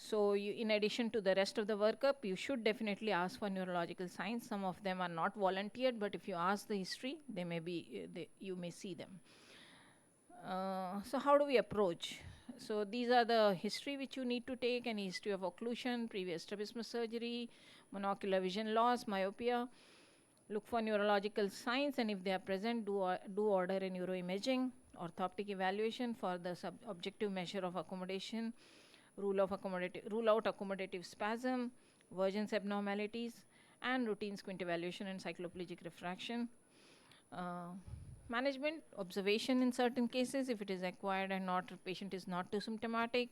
So in addition to the rest of the workup, you should definitely ask for neurological signs. Some of them are not volunteered, but if you ask the history, they may be, you may see them. So how do we approach? So these are the history which you need to take: any history of occlusion, previous strabismus surgery, monocular vision loss, myopia. Look for neurological signs, and if they are present, do order a neuroimaging. Orthoptic evaluation for the objective measure of accommodation. Rule out accommodative spasm, Vergence abnormalities, and routine squint evaluation and cycloplegic refraction. Management, observation in certain cases if it is acquired and patient is not too symptomatic.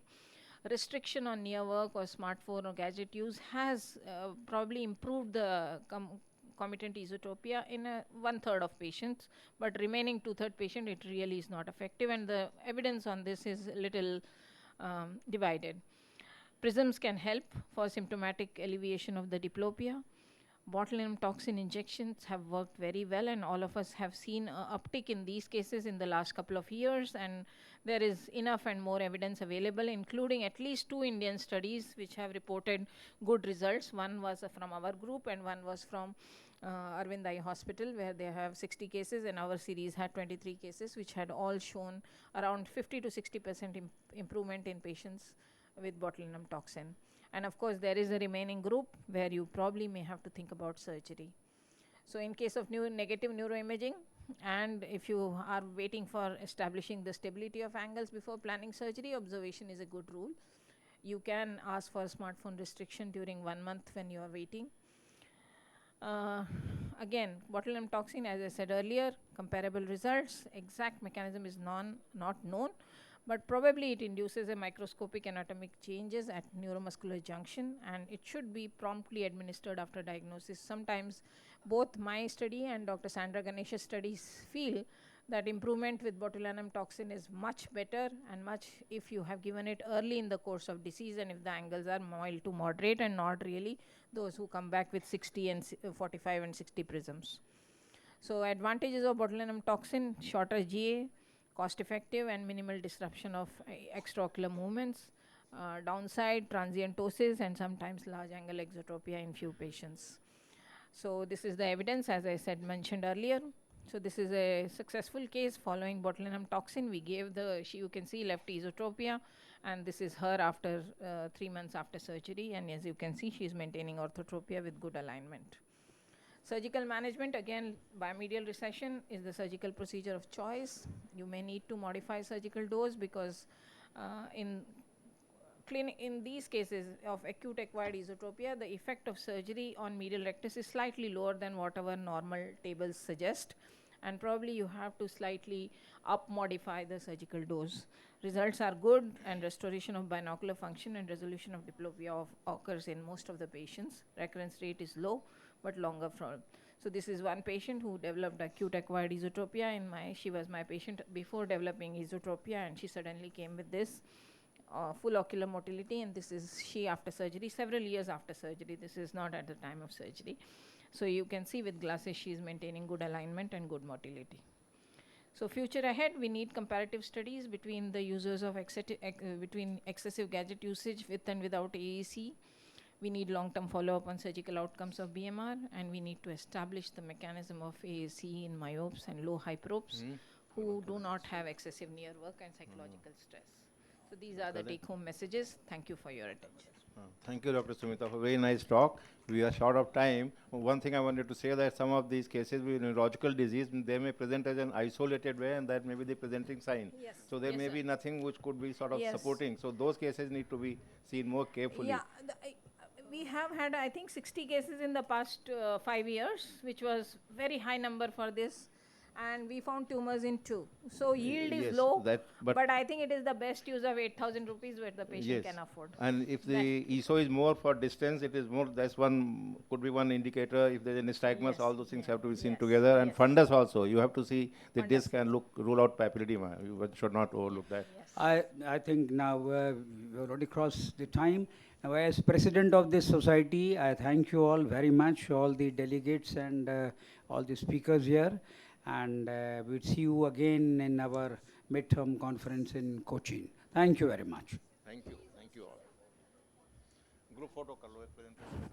Restriction on near work or smartphone or gadget use has probably improved the committant esotropia in 1/3 of patients, but remaining 2/3 patient, it really is not effective, and the evidence on this is little divided. Prisms can help for symptomatic alleviation of the diplopia. Botulinum toxin injections have worked very well, and all of us have seen an uptick in these cases in the last couple of years, and there is enough and more evidence available, including at least 2 Indian studies which have reported good results. One was from our group and one was from Arvind Eye Hospital, where they have 60 cases, and our series had 23 cases, which had all shown around 50 to 60% improvement in patients with botulinum toxin. And of course, there is a remaining group where you probably may have to think about surgery. So in case of negative neuroimaging, and if you are waiting for establishing the stability of angles before planning surgery, observation is a good rule. You can ask for smartphone restriction during 1 month when you are waiting. Again, botulinum toxin, as I said earlier, comparable results. Exact mechanism is not known, but probably it induces a microscopic anatomic changes at neuromuscular junction, and it should be promptly administered after diagnosis. Sometimes both my study and Dr. Sandra Ganesh's studies feel that improvement with botulinum toxin is much better, and much if you have given it early in the course of disease, and if the angles are mild to moderate and not really those who come back with 60 and 45 and 60 prisms. So advantages of botulinum toxin: shorter GA, cost effective and minimal disruption of extraocular movements. Downside, transientosis and sometimes large angle exotropia in few patients. So this is the evidence, as I said, mentioned earlier. So this is a successful case following botulinum toxin. We gave you can see left esotropia, and this is her after 3 months after surgery, and as you can see, she is maintaining orthotropia with good alignment. Surgical management, again, biomedial recession is the surgical procedure of choice. You may need to modify surgical dose because in these cases of acute acquired esotropia, the effect of surgery on medial rectus is slightly lower than what our normal tables suggest. and probably you have to slightly up modify the surgical dose. Results are good, and restoration of binocular function and resolution of diplopia occurs in most of the patients. Recurrence rate is low, but longer from. So this is one patient who developed acute acquired esotropia. She was my patient before developing esotropia, and she suddenly came with this full ocular motility, and this is she after surgery, several years after surgery. This is not at the time of surgery. So you can see with glasses she is maintaining good alignment and good motility. So future ahead, we need comparative studies between the users of between excessive gadget usage with and without AAC. We need long-term follow-up on surgical outcomes of BMR, and we need to establish the mechanism of AAC in myopes and low hyperopes who do not have excessive near work and psychological stress. So these are the take-home messages. Thank you for your attention. Thank you, Dr. Sumita, for a very nice talk. We are short of time. One thing I wanted to say that some of these cases with neurological disease, they may present as an isolated way, and that may be the presenting sign. Yes. So there Yes, may sir. be nothing which could be sort of Yes. supporting. So those cases need to be seen more carefully. Yeah, we have had, I think, 60 cases in the past 5 years, which was very high number for this. And we found tumors in 2. So yield is Yes, low, but but I think it is the best use of 8,000 rupees where the patient can afford. And if the ESO is more for distance, it is more, that's one, could be one indicator. If there's a nystagmus, Yes, all those things have to be seen yes, together. And yes. fundus also, you have to see the Fundus. disc and rule out papilledema. You should not overlook that. Yes. I think now we've already crossed the time. Now, as president of this society, I thank you all very much, all the delegates and all the speakers here. And we'll see you again in our midterm conference in Cochin. Thank you very much. Thank you all. Group photo kar lo, ek presentation.